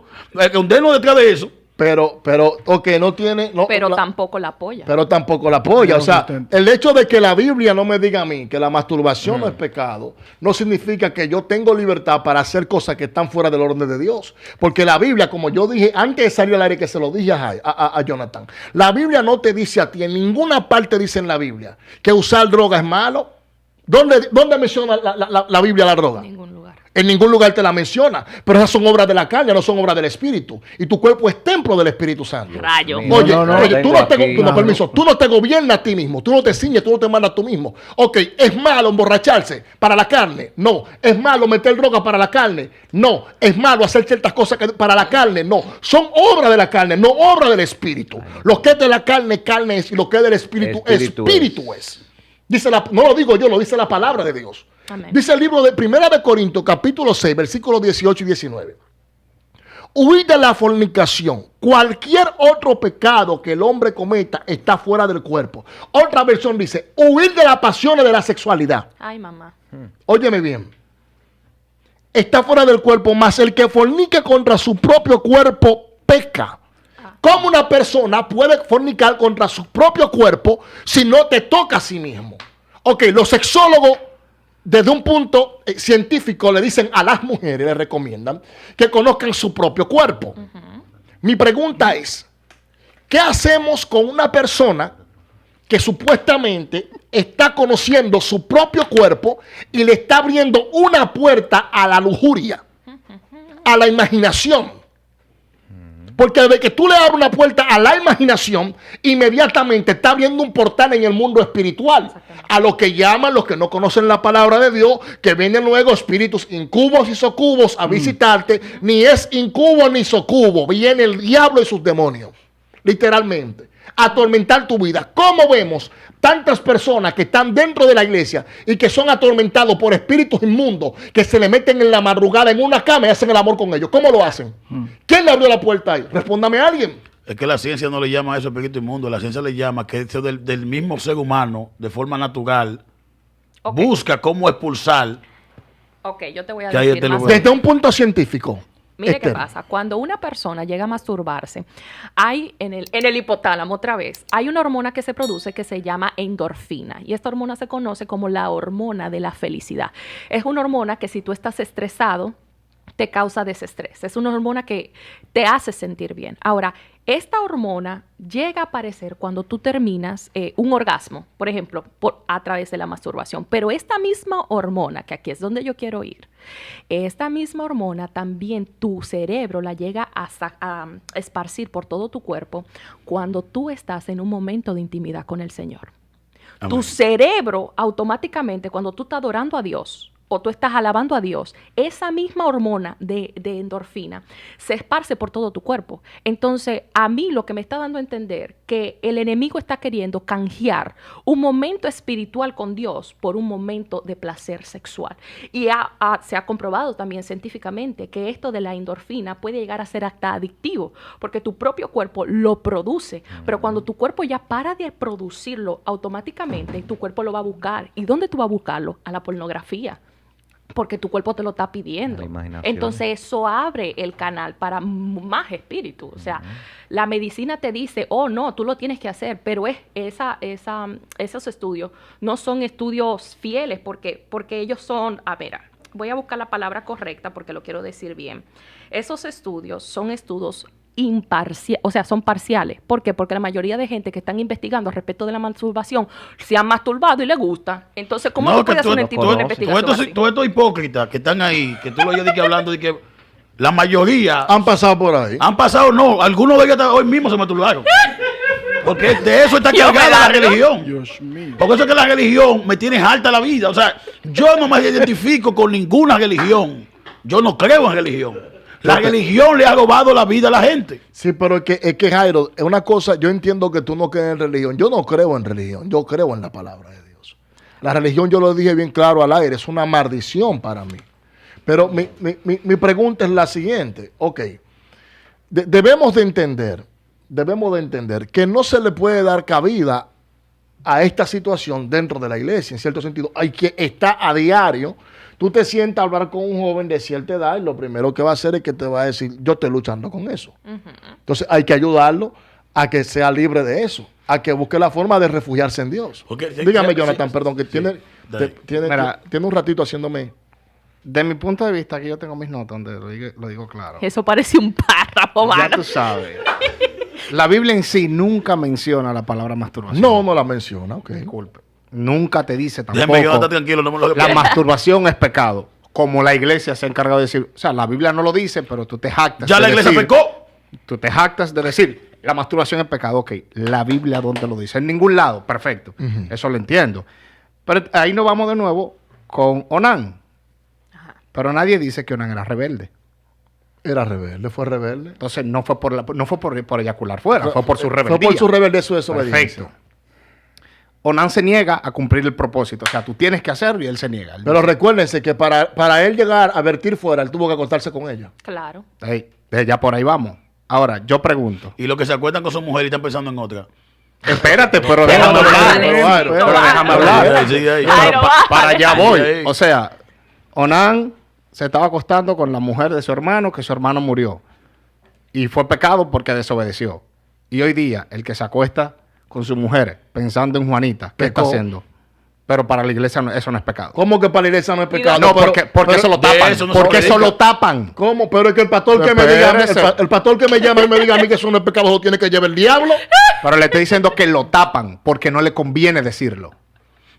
hundirnos detrás de eso. Pero, ok, no tiene... No, pero la- tampoco la apoya. Pero tampoco la apoya. No, O sea, sustenta. el hecho de que la Biblia no me diga a mí que la masturbación no es pecado, no significa que yo tengo libertad para hacer cosas que están fuera del orden de Dios. Porque la Biblia, como yo dije antes de salir al aire, que se lo dije a Jonathan, la Biblia no te dice a ti, en ninguna parte dice en la Biblia, que usar droga es malo. ¿Dónde menciona la Biblia la droga? En ningún lugar. En ningún lugar te la menciona. Pero esas son obras de la carne, no son obras del Espíritu. Y tu cuerpo es templo del Espíritu Santo. Rayo. mío. Oye, No, no, oye, tú tengo no te, aquí. con permiso, tú no te gobiernas a ti mismo, tú no te ciñes, tú no te mandas tú mismo. Ok, ¿es malo emborracharse para la carne? No. ¿Es malo meter droga para la carne? No. ¿Es malo hacer ciertas cosas para la carne? No. Son obras de la carne, no obras del Espíritu. Lo que es de la carne, carne es, y lo que es del Espíritu, Espíritu es. Dice no lo digo yo, lo dice la palabra de Dios. Amén. Dice el libro de Primera de Corintios, capítulo 6, versículos 18 y 19. Huid de la fornicación. Cualquier otro pecado que el hombre cometa está fuera del cuerpo. Otra versión dice, huir de las pasiones de la sexualidad. Ay, mamá. Óyeme bien. Está fuera del cuerpo, mas el que fornique contra su propio cuerpo peca. ¿Cómo una persona puede fornicar contra su propio cuerpo si no te toca a sí mismo? Ok, los sexólogos, desde un punto científico, le dicen a las mujeres, le recomiendan que conozcan su propio cuerpo. Mi pregunta es, ¿qué hacemos con una persona que supuestamente está conociendo su propio cuerpo y le está abriendo una puerta a la lujuria, a la imaginación? Porque desde que tú le abres una puerta a la imaginación, inmediatamente está abriendo un portal en el mundo espiritual. A lo que llaman los que no conocen la palabra de Dios, que vienen luego espíritus incubos y socubos a visitarte. Ni es incubo ni socubo. Viene el diablo y sus demonios. Literalmente. A atormentar tu vida. ¿Cómo vemos tantas personas que están dentro de la iglesia y que son atormentados por espíritus inmundos que se le meten en la madrugada en una cama y hacen el amor con ellos? ¿Cómo lo hacen? ¿Quién le abrió la puerta ahí? Respóndame a alguien. Es que la ciencia no le llama a eso espíritu inmundo. La ciencia le llama que eso del mismo ser humano, de forma natural, Ok. busca cómo expulsar. Ok, yo te voy a Que ahí decir este más. lugar. Desde un punto científico. Mire qué Esther. pasa. Cuando una persona llega a masturbarse, hay en el hipotálamo otra vez, hay una hormona que se produce que se llama endorfina. Y esta hormona se conoce como la hormona de la felicidad. Es una hormona que si tú estás estresado, te causa desestrés. Es una hormona que te hace sentir bien. Ahora, esta hormona llega a aparecer cuando tú terminas un orgasmo, por ejemplo, a través de la masturbación. Pero esta misma hormona, que aquí es donde yo quiero ir, esta misma hormona también tu cerebro la llega a esparcir por todo tu cuerpo cuando tú estás en un momento de intimidad con el Señor. Amén. Tu cerebro automáticamente, cuando tú estás adorando a Dios, o tú estás alabando a Dios, esa misma hormona de endorfina se esparce por todo tu cuerpo. Entonces, a mí lo que me está dando a entender que el enemigo está queriendo canjear un momento espiritual con Dios por un momento de placer sexual. Y se ha comprobado también científicamente que esto de la endorfina puede llegar a ser hasta adictivo, porque tu propio cuerpo lo produce, pero cuando tu cuerpo ya para de producirlo, automáticamente tu cuerpo lo va a buscar. ¿Y dónde tú vas a buscarlo? A la pornografía. Porque tu cuerpo te lo está pidiendo. La imaginación. Entonces eso abre el canal para más espíritu. O sea, la medicina te dice, oh no, tú lo tienes que hacer, pero esos estudios no son estudios fieles porque ellos son, voy a buscar la palabra correcta porque lo quiero decir bien. Esos estudios son estudios son parciales. ¿Por qué? Porque la mayoría de gente que están investigando respecto de la masturbación se han masturbado y les gusta. Entonces, ¿cómo No, tú puedes que hacer una tú- investigación así? Todos estos hipócritas que están ahí, que tú lo oyes de que hablando de que la mayoría Han pasado por ahí. han pasado, no, algunos de ellos hasta hoy mismo se masturbaron. Porque de eso está Yo me cargada la largo. religión. Dios mío. Porque eso es que la religión me tiene harta la vida. O sea, yo no me identifico con ninguna religión. Yo no creo en religión. La religión le ha robado la vida a la gente. Sí, pero es que Jairo, es una cosa, yo entiendo que tú no crees en religión. Yo no creo en religión, yo creo en la palabra de Dios. La religión, yo lo dije bien claro al aire, es una maldición para mí. Pero mi pregunta es la siguiente. Ok, debemos de entender que no se le puede dar cabida a esta situación dentro de la iglesia, en cierto sentido. Hay que estar a diario. Tú te sientas a hablar con un joven de cierta edad y lo primero que va a hacer es que te va a decir, yo estoy luchando con eso. Entonces hay que ayudarlo a que sea libre de eso, a que busque la forma de refugiarse en Dios. Porque- Dígame, sí, Jonathan, sí, perdón, que sí. tiene, Dale. Mira. tiene un ratito haciéndome... De mi punto de vista, aquí yo tengo mis notas donde lo digo claro. Eso parece un párrafo, Ya mano. tú sabes. La Biblia en sí nunca menciona la palabra masturbación. No la menciona, ok. Disculpe. Nunca te dice Déjeme tampoco Jonathan tranquilo, no me lo la masturbación es pecado. Como la iglesia se ha encargado de decir. O sea, la Biblia no lo dice, pero tú te jactas. Ya de la iglesia decir- pecó. Tú te jactas de decir, la masturbación es pecado. Ok, la Biblia ¿dónde lo dice? En ningún lado. Perfecto. Eso lo entiendo. Pero ahí nos vamos de nuevo con Onán. Pero nadie dice que Onán era rebelde. Era rebelde, fue rebelde. Entonces no fue por eyacular fuera, fue por su rebeldía. Fue por su rebeldía, su desobediencia. Perfecto. Onán se niega a cumplir el propósito. O sea, tú tienes que hacerlo y él se niega. Él Pero dice, recuérdense que para él llegar a vertir fuera, él tuvo que acostarse con ella. Claro. "Ey, ya por ahí vamos. Ahora, yo pregunto. Y los que se acuestan con su mujer y están pensando en otra. Espérate, pero Pero déjame no hablar. vale, Pero no vale. déjame hablar. Sigue ahí. Ay, no vale. Para allá voy. Sigue ahí. O sea, Onán se estaba acostando con la mujer de su hermano, que su hermano murió. Y fue pecado porque desobedeció. Y hoy día, el que se acuesta con su mujer pensando en Juanita, ¿qué está Pecó. haciendo? Pero para la iglesia eso no es pecado. ¿Cómo que para la iglesia no es pecado? No, Pero- porque pero- eso lo de tapan. eso no se Porque eso predica. lo tapan. ¿Cómo? Pero es que el pastor que me diga, el pastor que me llama y me diga a mí que eso no es pecado, lo tiene que llevar el diablo. Pero le estoy diciendo que lo tapan porque no le conviene decirlo.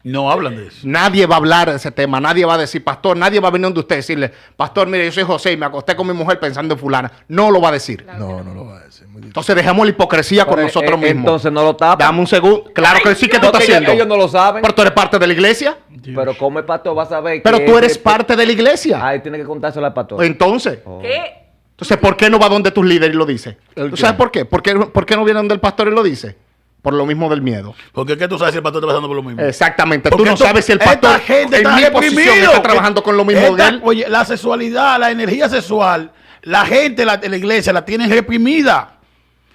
No hablan de eso. Nadie va a hablar de ese tema. Nadie va a decir, pastor, nadie va a venir donde usted y decirle, pastor, mire, yo soy José y me acosté con mi mujer pensando en fulana. No lo va a decir. No lo va a decir. Muy difícil. Entonces dejemos la hipocresía con Pero, nosotros mismos. Entonces no lo tapan. Dame un segundo. Claro que sí que tú estás Porque haciendo. ellos no lo saben. Pero tú eres parte de la iglesia. Pero como el pastor va a saber Pero que tú eres ese- parte de la iglesia. Ay, tiene que contárselo al pastor. Entonces, ¿Qué? entonces, ¿por qué no va donde tus líderes y lo dice? ¿El ¿Tú qué? sabes por qué? ¿Por qué no viene donde el pastor y lo dice? Por lo mismo del miedo. Porque ¿qué tú sabes si el pastor está pasando por lo mismo? Exactamente. Porque Tú no esto- sabes si el esta pastor gente en está mi posición reprimido, está trabajando con lo mismo esta- de él. Oye, la sexualidad, la energía sexual, la gente en la iglesia la tiene reprimida.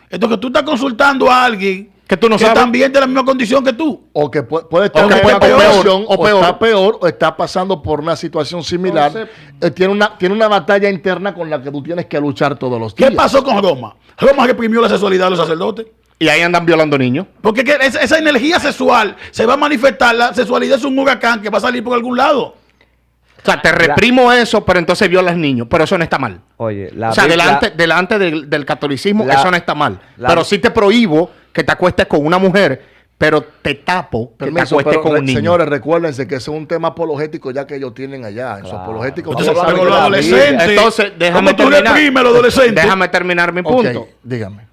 Entonces tú estás consultando a alguien Que tú no que sabes. también de la misma condición que tú. O que puede estar O que en puede una peor, condición, o o peor. está peor, o está pasando por una situación similar. Entonces- Tiene una batalla interna con la que tú tienes que luchar todos los ¿Qué días. pasó con Roma? Roma reprimió la sexualidad de los sacerdotes. Y ahí andan violando niños. Porque esa energía sexual se va a manifestar. La sexualidad es un huracán que va a salir por algún lado. O sea, te reprimo eso, pero entonces violas niños. Pero eso no está mal. Oye, O sea, delante del catolicismo, la- eso no está mal. la- Pero sí te prohíbo que te acuestes con una mujer, pero te tapo que te Permiso, acuestes pero, con un niño. señores, recuérdense que ese es un tema apologético ya que ellos tienen allá. En su Claro. apologético. Entonces, todos pero saben los que la adolescentes. Entonces, déjame ¿Cómo tú reprimes a los adolescentes? Déjame terminar mi Biblia- punto. Ok, dígame.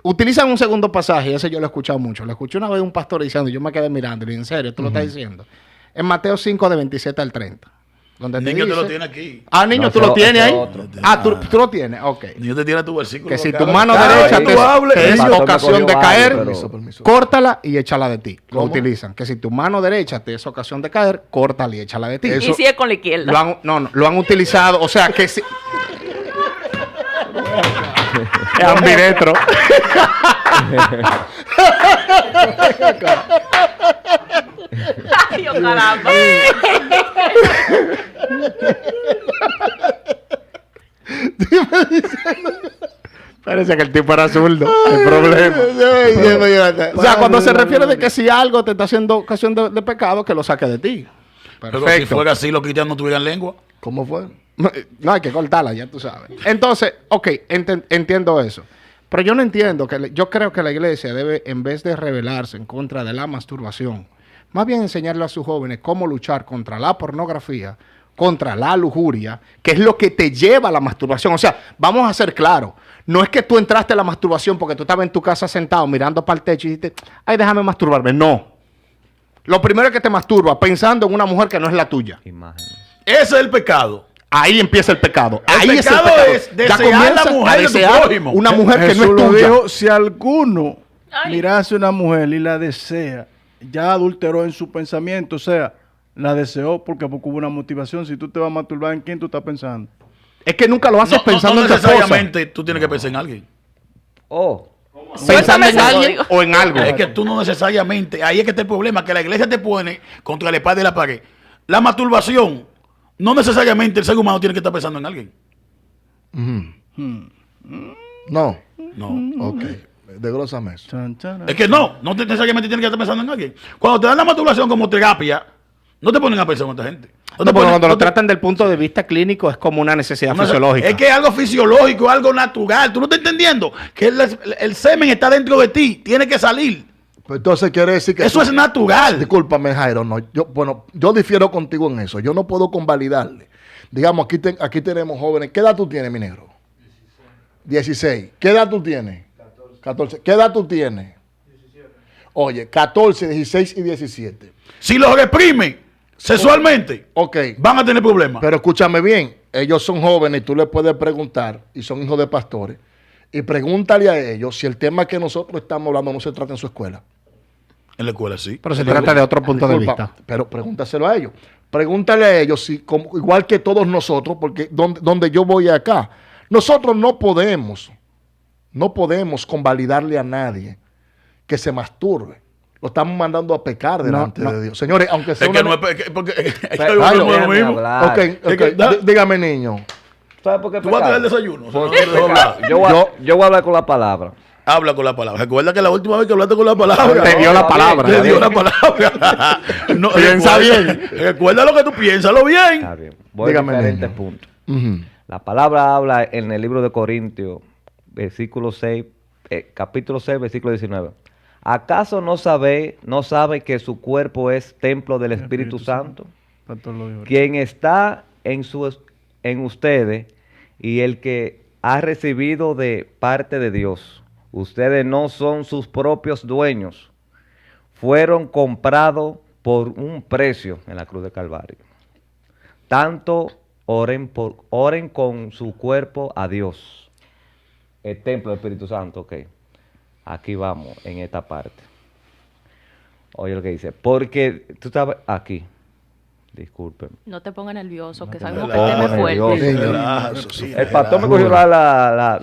Utilizan un segundo pasaje, y ese yo lo he escuchado mucho. Lo escuché una vez un pastor diciendo, yo me quedé mirando, y en serio, tú lo estás diciendo. En Mateo 5, de 27 al 30. Donde te Niño te lo dice- tiene aquí. Ah, niño, No, tú lo ese tienes ahí. otro. Ah, tú lo tienes, ok. Niño te tiene tu versículo. Que si acá. tu mano Cada derecha vez que te, tú hables, te es pastor me ocasión cogió de varios, caer, pero- Permiso. córtala y échala de ti. Lo ¿Cómo? utilizan. Que si tu mano derecha te es ocasión de caer, córtala y échala de ti. Eso- Y sigue con la izquierda. Lo han utilizado, o sea que si... Es ambidestro. Ay, oh, caramba. Parece que el tipo era zurdo. El problema. O sea, cuando se refiere de que si algo te está haciendo ocasión de pecado, que lo saque de ti. Pero si Perfecto. fuera así, los cristianos no tuvieran lengua. ¿Cómo fue? No, hay que cortarla, ya tú sabes. Entonces, ok, entiendo eso. Pero yo no entiendo yo creo que la iglesia debe, en vez de rebelarse en contra de la masturbación, más bien enseñarle a sus jóvenes cómo luchar contra la pornografía, contra la lujuria, que es lo que te lleva a la masturbación. O sea, vamos a ser claros. No es que tú entraste a la masturbación porque tú estabas en tu casa sentado mirando para el techo y dijiste, ay, déjame masturbarme. No. Lo primero es que te masturba pensando en una mujer que no es la tuya. Imágenes. Ese es el pecado. Ahí empieza el pecado. El Ahí pecado es Ya desear comienza la mujer a de tu desear prójimo. una mujer que no Jesús es lo tuya. dijo, si alguno Ay. mirase una mujer y la desea, ya adulteró en su pensamiento, o sea, la deseó porque hubo una motivación. Si tú te vas a masturbar, ¿en quién tú estás pensando? Es que nunca lo haces pensando no en tu esposa. necesariamente tú tienes que pensar en alguien. Oh, Pensando en Suéltame ese alguien código. o en algo. Es que tú no necesariamente, ahí es que está el problema, que la iglesia te pone contra la espada y la pared. La masturbación, no necesariamente el ser humano tiene que estar pensando en alguien. No. No. Ok. Desglósame eso. Chan, chan, Es que no necesariamente tiene que estar pensando en alguien. Cuando te dan la masturbación como terapia, no te ponen a pensar en otra gente. No te No, porque ponen- cuando no lo te- tratan del punto de vista clínico es como una necesidad no, fisiológica. Es que es algo fisiológico, algo natural. Tú no estás entendiendo que el semen está dentro de ti, tiene que salir. Pues entonces quiere decir que... Eso es natural. Discúlpame, Jairo. No, yo difiero contigo en eso. Yo no puedo convalidarle. Digamos, aquí tenemos jóvenes. ¿Qué edad tú tienes, mi negro? 16. ¿Qué edad tú tienes? 14. ¿Qué edad tú tienes? 17. Oye, 14, 16 y 17. Si los reprimen sexualmente, Ok. van a tener problemas. Pero escúchame bien. Ellos son jóvenes y tú les puedes preguntar, y son hijos de pastores, y pregúntale a ellos si el tema que nosotros estamos hablando no se trata en su escuela. En la escuela sí. Pero se trata de otro punto de Disculpa, vista. pero pregúntaselo a ellos. Pregúntale a ellos, si, igual que todos nosotros, porque donde yo voy acá, nosotros no podemos convalidarle a nadie que se masturbe. Lo estamos mandando a pecar delante no. de Dios. Señores, aunque sea Es que una- no es, porque es que Pero, no es lo déjame mismo. hablar. Ok, Es que dígame, niño. ¿sabes por qué Tú vas a pecado? tener desayuno. o sea, Porque no te dejo hablar. yo voy a hablar con la palabra. Habla con la palabra. Recuerda que la última vez que hablaste con la palabra. Te dio la palabra. Te dio la palabra. No, Piensa recuerda- bien. Recuerda lo que tú piénsalo bien. Está bien. Voy Dígame, a diferentes niño. puntos. Ujú. La palabra habla en el libro de Corintios, versículo 6, capítulo 6, versículo 19. ¿Acaso no sabe que su cuerpo es templo del Espíritu Santo, Pastor lo dijo ahorita. quien está en ustedes y el que ha recibido de parte de Dios? Ustedes no son sus propios dueños. Fueron comprados por un precio en la cruz de Calvario. Tanto oren con su cuerpo a Dios. El templo del Espíritu Santo, ok. Aquí vamos, en esta parte. Oye lo que dice. Porque tú estabas aquí. Disculpen. No te pongas nervioso, que te sabemos que pongas el tema es nervioso. fuerte. Relaja, sí, El pastor me relaja.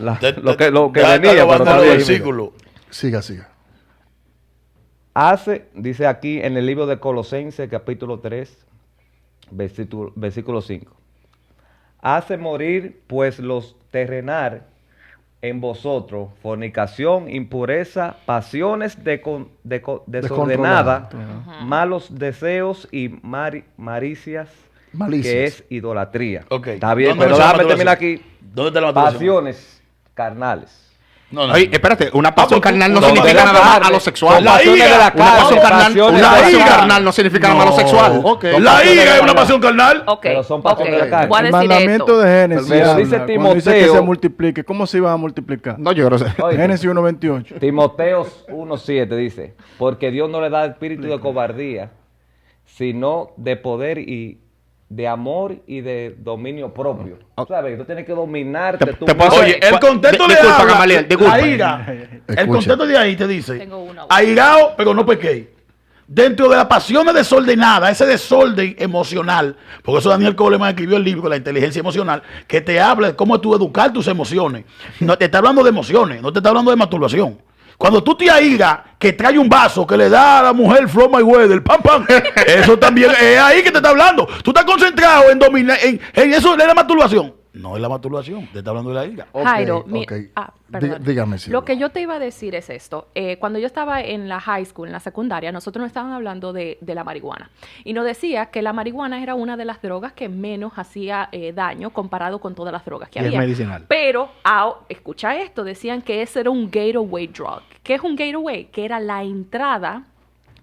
cogió lo que Ya venía, está pero robando está los bien. versículos. Siga, siga. dice aquí en el libro de Colosenses, capítulo 3, versículo 5. Hace morir pues los terrenal en vosotros, fornicación, impureza, pasiones desordenadas, malos deseos y malicias, que es idolatría. Ok. Está bien, ¿Dónde pero está la déjame terminar masturbación? aquí. ¿Dónde está la masturbación? Pasiones carnales. No, no. Oye, espérate, una pasión carnal no no, significa no, nada más no, a lo no, sexual. la Pasiones ira, de la Una pasión carne, carnal, pasiones una de la pasión carne. carnal no significa nada más a lo sexual. Ok. La ira es una pasión carnal. Ok, Pero son pasiones de la carne. voy a El decir mandamiento esto. de Génesis Pero habla, dice cuando dice que Timoteo- se multiplique. ¿Cómo se iba a multiplicar? No, yo creo que Oye, Génesis 1:28. Timoteo 1:7 dice, porque Dios no le da espíritu de cobardía, sino de poder y de amor y de dominio propio. ¿Sabes? Tú tienes que dominarte tú te puedo mismo. hacer- Oye, el contexto le disculpa, habla, Gamaliel, disculpa. la ira, el Escucha. contexto de ahí te dice, Tengo una. airado, pero no pequé. Dentro de las pasiones desordenadas, ese desorden emocional, por eso Daniel Coleman escribió el libro La inteligencia emocional, que te habla de cómo tú educar tus emociones. No te está hablando de emociones, no te está hablando de masturbación. Cuando tú te airas, que trae un vaso que le da a la mujer Flow My Weather, pam, pam, eso también es ahí que te está hablando. Tú estás concentrado en dominar, en eso de la masturbación. No es la masturbación, te está hablando de la ira. Ok, Jairo, ok. perdón. Dígame, Silvia. Lo que yo te iba a decir es esto. Cuando yo estaba en la high school, en la secundaria, nosotros nos estaban hablando de la marihuana. Y nos decía que la marihuana era una de las drogas que menos hacía daño comparado con todas las drogas que Y es había. medicinal. Pero, escucha esto, decían que ese era un gateway drug. ¿Qué es un gateway? Que era la entrada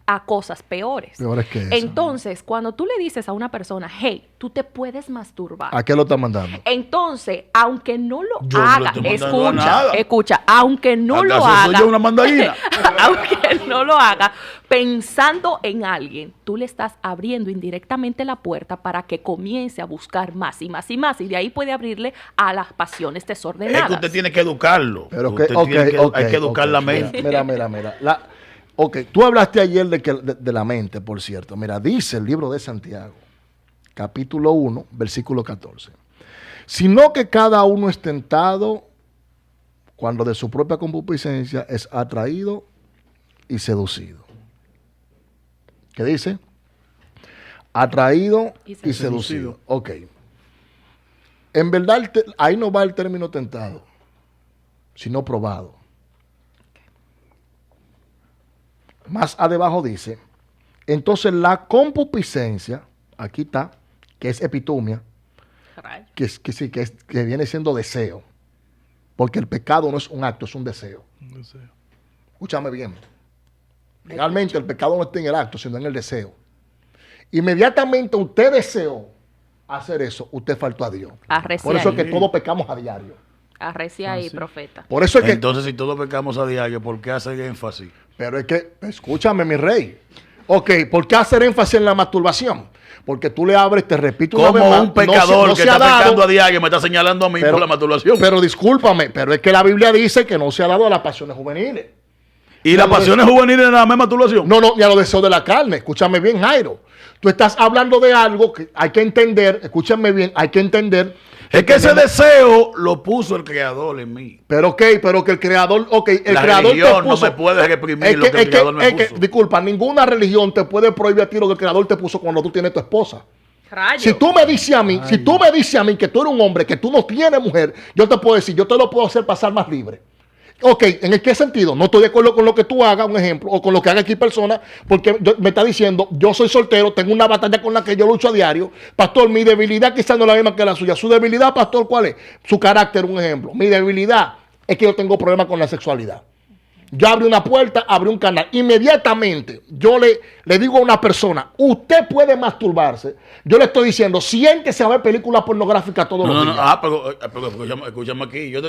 a cosas peores. Peores que eso. Entonces, cuando tú le dices a una persona, hey, tú te puedes masturbar. ¿A qué lo está mandando? Entonces, aunque no lo Yo no le haga, estoy mandando nada. escucha, aunque no lo ¿Acaso soy haga, yo una mandarina? aunque no lo haga, pensando en alguien, tú le estás abriendo indirectamente la puerta para que comience a buscar más y más y más, y de ahí puede abrirle a las pasiones Es desordenadas. que usted tiene que educarlo. Pero Usted que, ok, tiene que- ok, hay que educar ok. la mente. Mira. Ok, tú hablaste ayer de la mente, por cierto. Mira, dice el libro de Santiago, capítulo 1, versículo 14. Sino que cada uno es tentado cuando de su propia concupiscencia es atraído y seducido. ¿Qué dice? Atraído Y y seducido. Ok. En verdad, ahí no va el término tentado, sino probado. Más abajo dice, entonces la concupiscencia, aquí está, que es epitumia, Rayo. que viene siendo deseo. Porque el pecado no es un acto, es un deseo. Escúchame bien. Realmente el pecado no está en el acto, sino en el deseo. Inmediatamente usted deseó hacer eso, usted faltó a Dios. Arrecia Por eso es ahí. que todos pecamos a diario. Arrecia ahí, profeta. Por eso es que... Entonces, si todos pecamos a diario, ¿por qué hacer énfasis? Pero es que, escúchame, mi rey. Ok, ¿por qué hacer énfasis en la masturbación? Porque tú le abres, te repito una Como vez más, un pecador no que se ha está dado, pecando a diario me está señalando a mí por la masturbación. Pero discúlpame, pero es que la Biblia dice que no se ha dado a las pasiones juveniles. ¿Y las pasiones juveniles de la misma masturbación? No, ni a los deseos de la carne. Escúchame bien, Jairo. Tú estás hablando de algo que hay que entender, escúchame bien, hay que entender. Es que ese deseo lo puso el Creador en mí. Pero que el creador, el La creador religión te puso. no me puede reprimir lo que el Creador me puso. Disculpa, ninguna religión te puede prohibir a ti lo que el creador te puso cuando tú tienes tu esposa. Rayo. Si tú me dices a mí, que tú eres un hombre, que tú no tienes mujer, yo te puedo decir, yo te lo puedo hacer pasar más libre. Ok, ¿en qué sentido? No estoy de acuerdo con lo que tú hagas, un ejemplo, o con lo que haga aquí persona, porque me está diciendo, yo soy soltero, tengo una batalla con la que yo lucho a diario. Pastor, mi debilidad quizás no es la misma que la suya. Su debilidad, pastor, ¿cuál es? Su carácter, un ejemplo. Mi debilidad es que yo tengo problemas con la sexualidad. Yo abrí una puerta, abrí un canal. Inmediatamente yo le digo a una persona, usted puede masturbarse. Yo le estoy diciendo, siéntese a ver películas pornográficas todos los días. Pero escúchame aquí. Yo te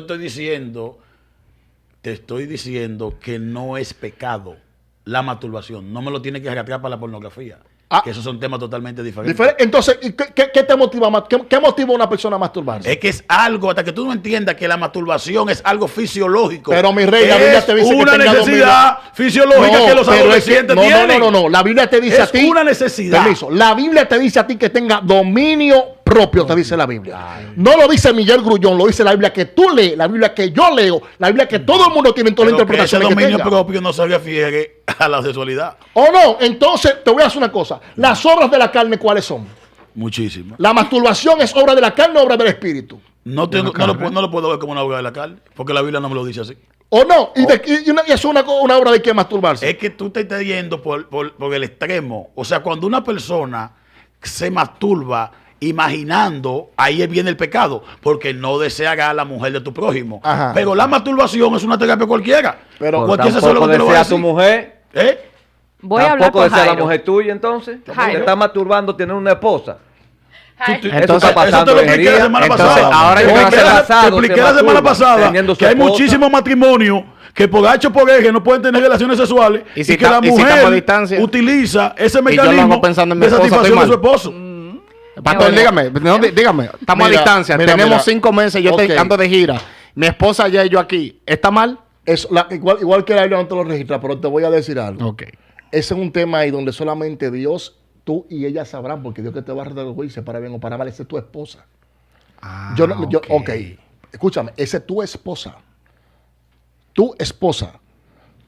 estoy diciendo que no es pecado la masturbación. No me lo tiene que arrastrar para la pornografía. Que esos son temas totalmente diferentes. Entonces, ¿qué te motiva más? ¿Qué motiva a una persona a masturbarse? Es que es algo, hasta que tú no entiendas que la masturbación es algo fisiológico. Pero mi rey, la Biblia te dice que una tenga necesidad fisiológica que los adolescentes tienen. No. La Biblia te dice Es a ti. una necesidad. Permiso. La Biblia te dice a ti que tenga dominio propio, te dice la Biblia. No lo dice Miguel Grullón, lo dice la Biblia que tú lees, la Bibia que yo leo, la Biblia que todo el mundo tiene en toda la Pero que ese interpretación que dominio tenga. propio no se refiere a la sexualidad. ¿O no? Entonces, te voy a hacer una cosa. Las obras de la carne, ¿cuáles son? Muchísimo. La masturbación es obra de la carne o obra del espíritu. No lo puedo ver como una obra de la carne, porque la Biblia no me lo dice así. ¿O no? Y eso es una obra de qué masturbarse. Es que tú te estás yendo por el extremo. O sea, cuando una persona se masturba imaginando, ahí viene el pecado, porque no deseará a la mujer de tu prójimo. Ajá. Pero la masturbación es una terapia cualquiera. Pero cualquier tampoco sexólogo te lo va a desea a tu decir. mujer. ¿Eh? Voy a hablar Tampoco con desea a la Jairo. mujer tuya, entonces. Jairo. Te está masturbando, tiene una esposa. Jairo. Eso Entonces, está Eso te pasando lo hoy en expliqué la día. semana Entonces, pasada. ahora yo Te quiero expliqué hacer te expliqué la semana pasada teniendo su que hay esposa. muchísimos matrimonios que por H o por Eje no pueden tener relaciones sexuales ¿Y si que la y si estamos a mujer distancia? utiliza ese yo lo mecanismo hago pensando en mi de esposa, satisfacción de estoy su mal. esposo. Pastor, dígame, dígame, estamos Mira, a distancia, mira, tenemos mira. 5 meses, yo Ok. ando de gira, mi esposa allá y yo aquí, ¿está mal? Igual que la Biblia no te lo registra, pero te voy a decir algo. Ok. Ese es un tema ahí donde solamente Dios, tú y ella sabrán, porque Dios que te va a arreglar el juicio para bien o para mal, esa es tu esposa. Ok, escúchame, esa es tu esposa. Tu esposa.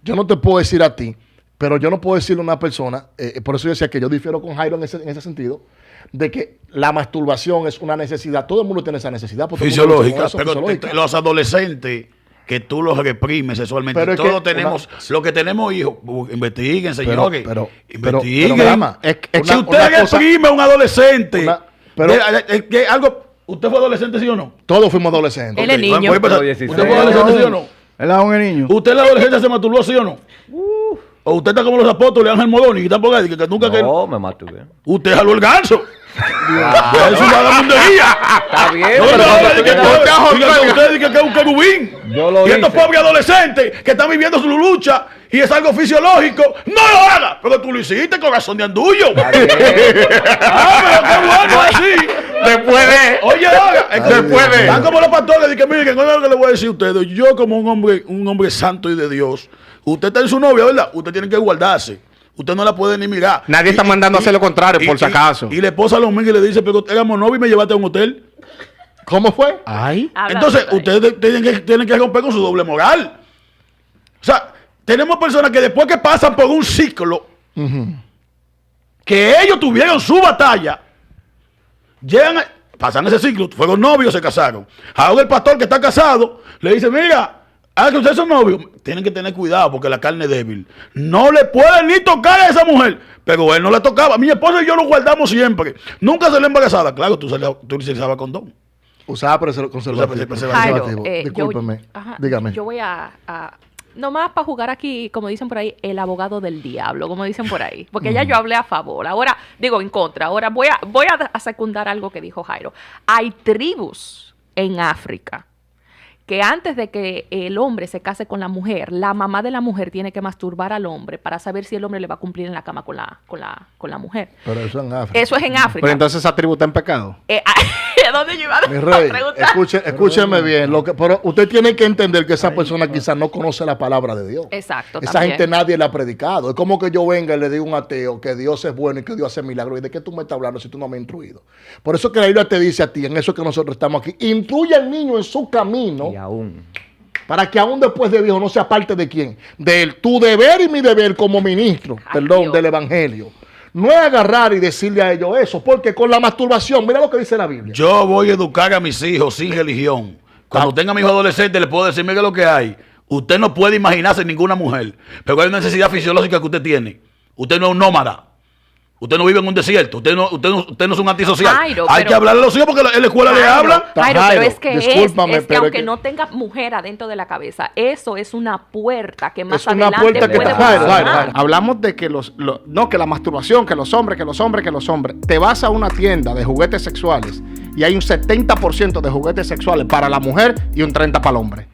Yo no te puedo decir a ti, pero yo no puedo decirle a una persona, por eso yo decía que yo difiero con Jairo en ese sentido, de que la masturbación es una necesidad. Todo el mundo tiene esa necesidad. porque todo el mundo Fisiológica, lucha con eso, pero fisiológica. los adolescentes que tú los reprimes sexualmente, Pero es todos que tenemos, los que tenemos hijos, investiguen, señores, pero, investiguen. Grama, si usted reprime a un adolescente, algo, ¿usted fue adolescente, sí o no? Todos fuimos adolescentes. Él es niño. Voy a empezar. Pero 16. ¿Usted fue adolescente, sí o no? Él es un niño. ¿Usted en la adolescencia se masturbó, sí o no? ¿O usted está como los apóstoles, Ángel Modoni, que tampoco que nunca que... No, me masturbé. Usted jaló el ganso. Eso es una vagabundería. Está bien, No, pero no, cuando no, tú que quieras- usted dice que es un querubín. Yo lo Y estos hice. pobres adolescentes que están viviendo su lucha y es algo fisiológico, no lo haga. Pero tú lo hiciste, corazón de andullo. Está bien. Pero qué bueno así. Después de... Oye, haga. Después de- Están como los pastores. Que miren, no es lo que le voy a decir a ustedes. Yo, como un hombre santo y de Dios, usted está en su novia, ¿verdad? Usted tiene que guardarse. Usted no la puede ni mirar. Nadie está mandando a hacer lo contrario, por si acaso. Y la esposa lo mira y le dice, pero éramos novios y me llevaste a un hotel. ¿Cómo fue? Ay. Habla, Entonces, Jairo. ustedes tienen que romper con su doble moral. O sea, tenemos personas que después que pasan por un ciclo, que ellos tuvieron su batalla, pasan ese ciclo, fueron novios, se casaron. Ahora el pastor que está casado le dice, mira, que ustedes son novios, tienen que tener cuidado porque la carne es débil. No le pueden ni tocar a esa mujer, pero él no le tocaba. Mi esposa y yo lo guardamos siempre. Nunca se le embarazada. Claro, tú utilizabas condón. Usaba conservativo. Jairo, Discúlpeme. Dígame. Yo voy a nomás para jugar aquí, como dicen por ahí, el abogado del diablo, como dicen por ahí. Porque ya yo hablé a favor. Ahora, digo en contra. Ahora voy a secundar algo que dijo Jairo. Hay tribus en África que antes de que el hombre se case con la mujer, la mamá de la mujer tiene que masturbar al hombre para saber si el hombre le va a cumplir en la cama con la mujer. Pero eso en África. Eso es en África. Pero entonces esa tribu está en pecado. ¿Dónde yo iba a Mi rey, preguntar? escúcheme bien. Pero usted tiene que entender que esa persona quizás no conoce la palabra de Dios. Exacto, Esa también. gente nadie la ha predicado. Es como que yo venga y le diga a un ateo que Dios es bueno y que Dios hace milagros. ¿Y de qué tú me estás hablando si tú no me has instruido? Por eso que la Biblia te dice a ti, en eso que nosotros estamos aquí, instruye al niño en su camino. Y aún. Para que aún después de viejo no sea parte de quién. De tu deber y mi deber como ministro, Ay, perdón, Dios. del evangelio. No es agarrar y decirle a ellos eso, porque con la masturbación, mira lo que dice la Biblia. Yo voy a educar a mis hijos sin religión. Cuando tenga a mi hijo adolescente, le puedo decir, mire lo que hay. Usted no puede imaginarse ninguna mujer, pero hay una necesidad fisiológica que usted tiene. Usted no es un nómada. Usted no vive en un desierto. Usted no es un antisocial. Jairo, hay pero- que hablarle a los hijos porque en la escuela le hablan. Jairo, pero es que, discúlpame, es que pero es aunque que- no tenga mujer adentro de la cabeza, eso es una puerta que más Es una adelante puerta que puede está- Jairo, funcionar. Jairo. Hablamos de que que la masturbación, que los hombres. Te vas a una tienda de juguetes sexuales y hay un 70% de juguetes sexuales para la mujer y un 30% para el hombre.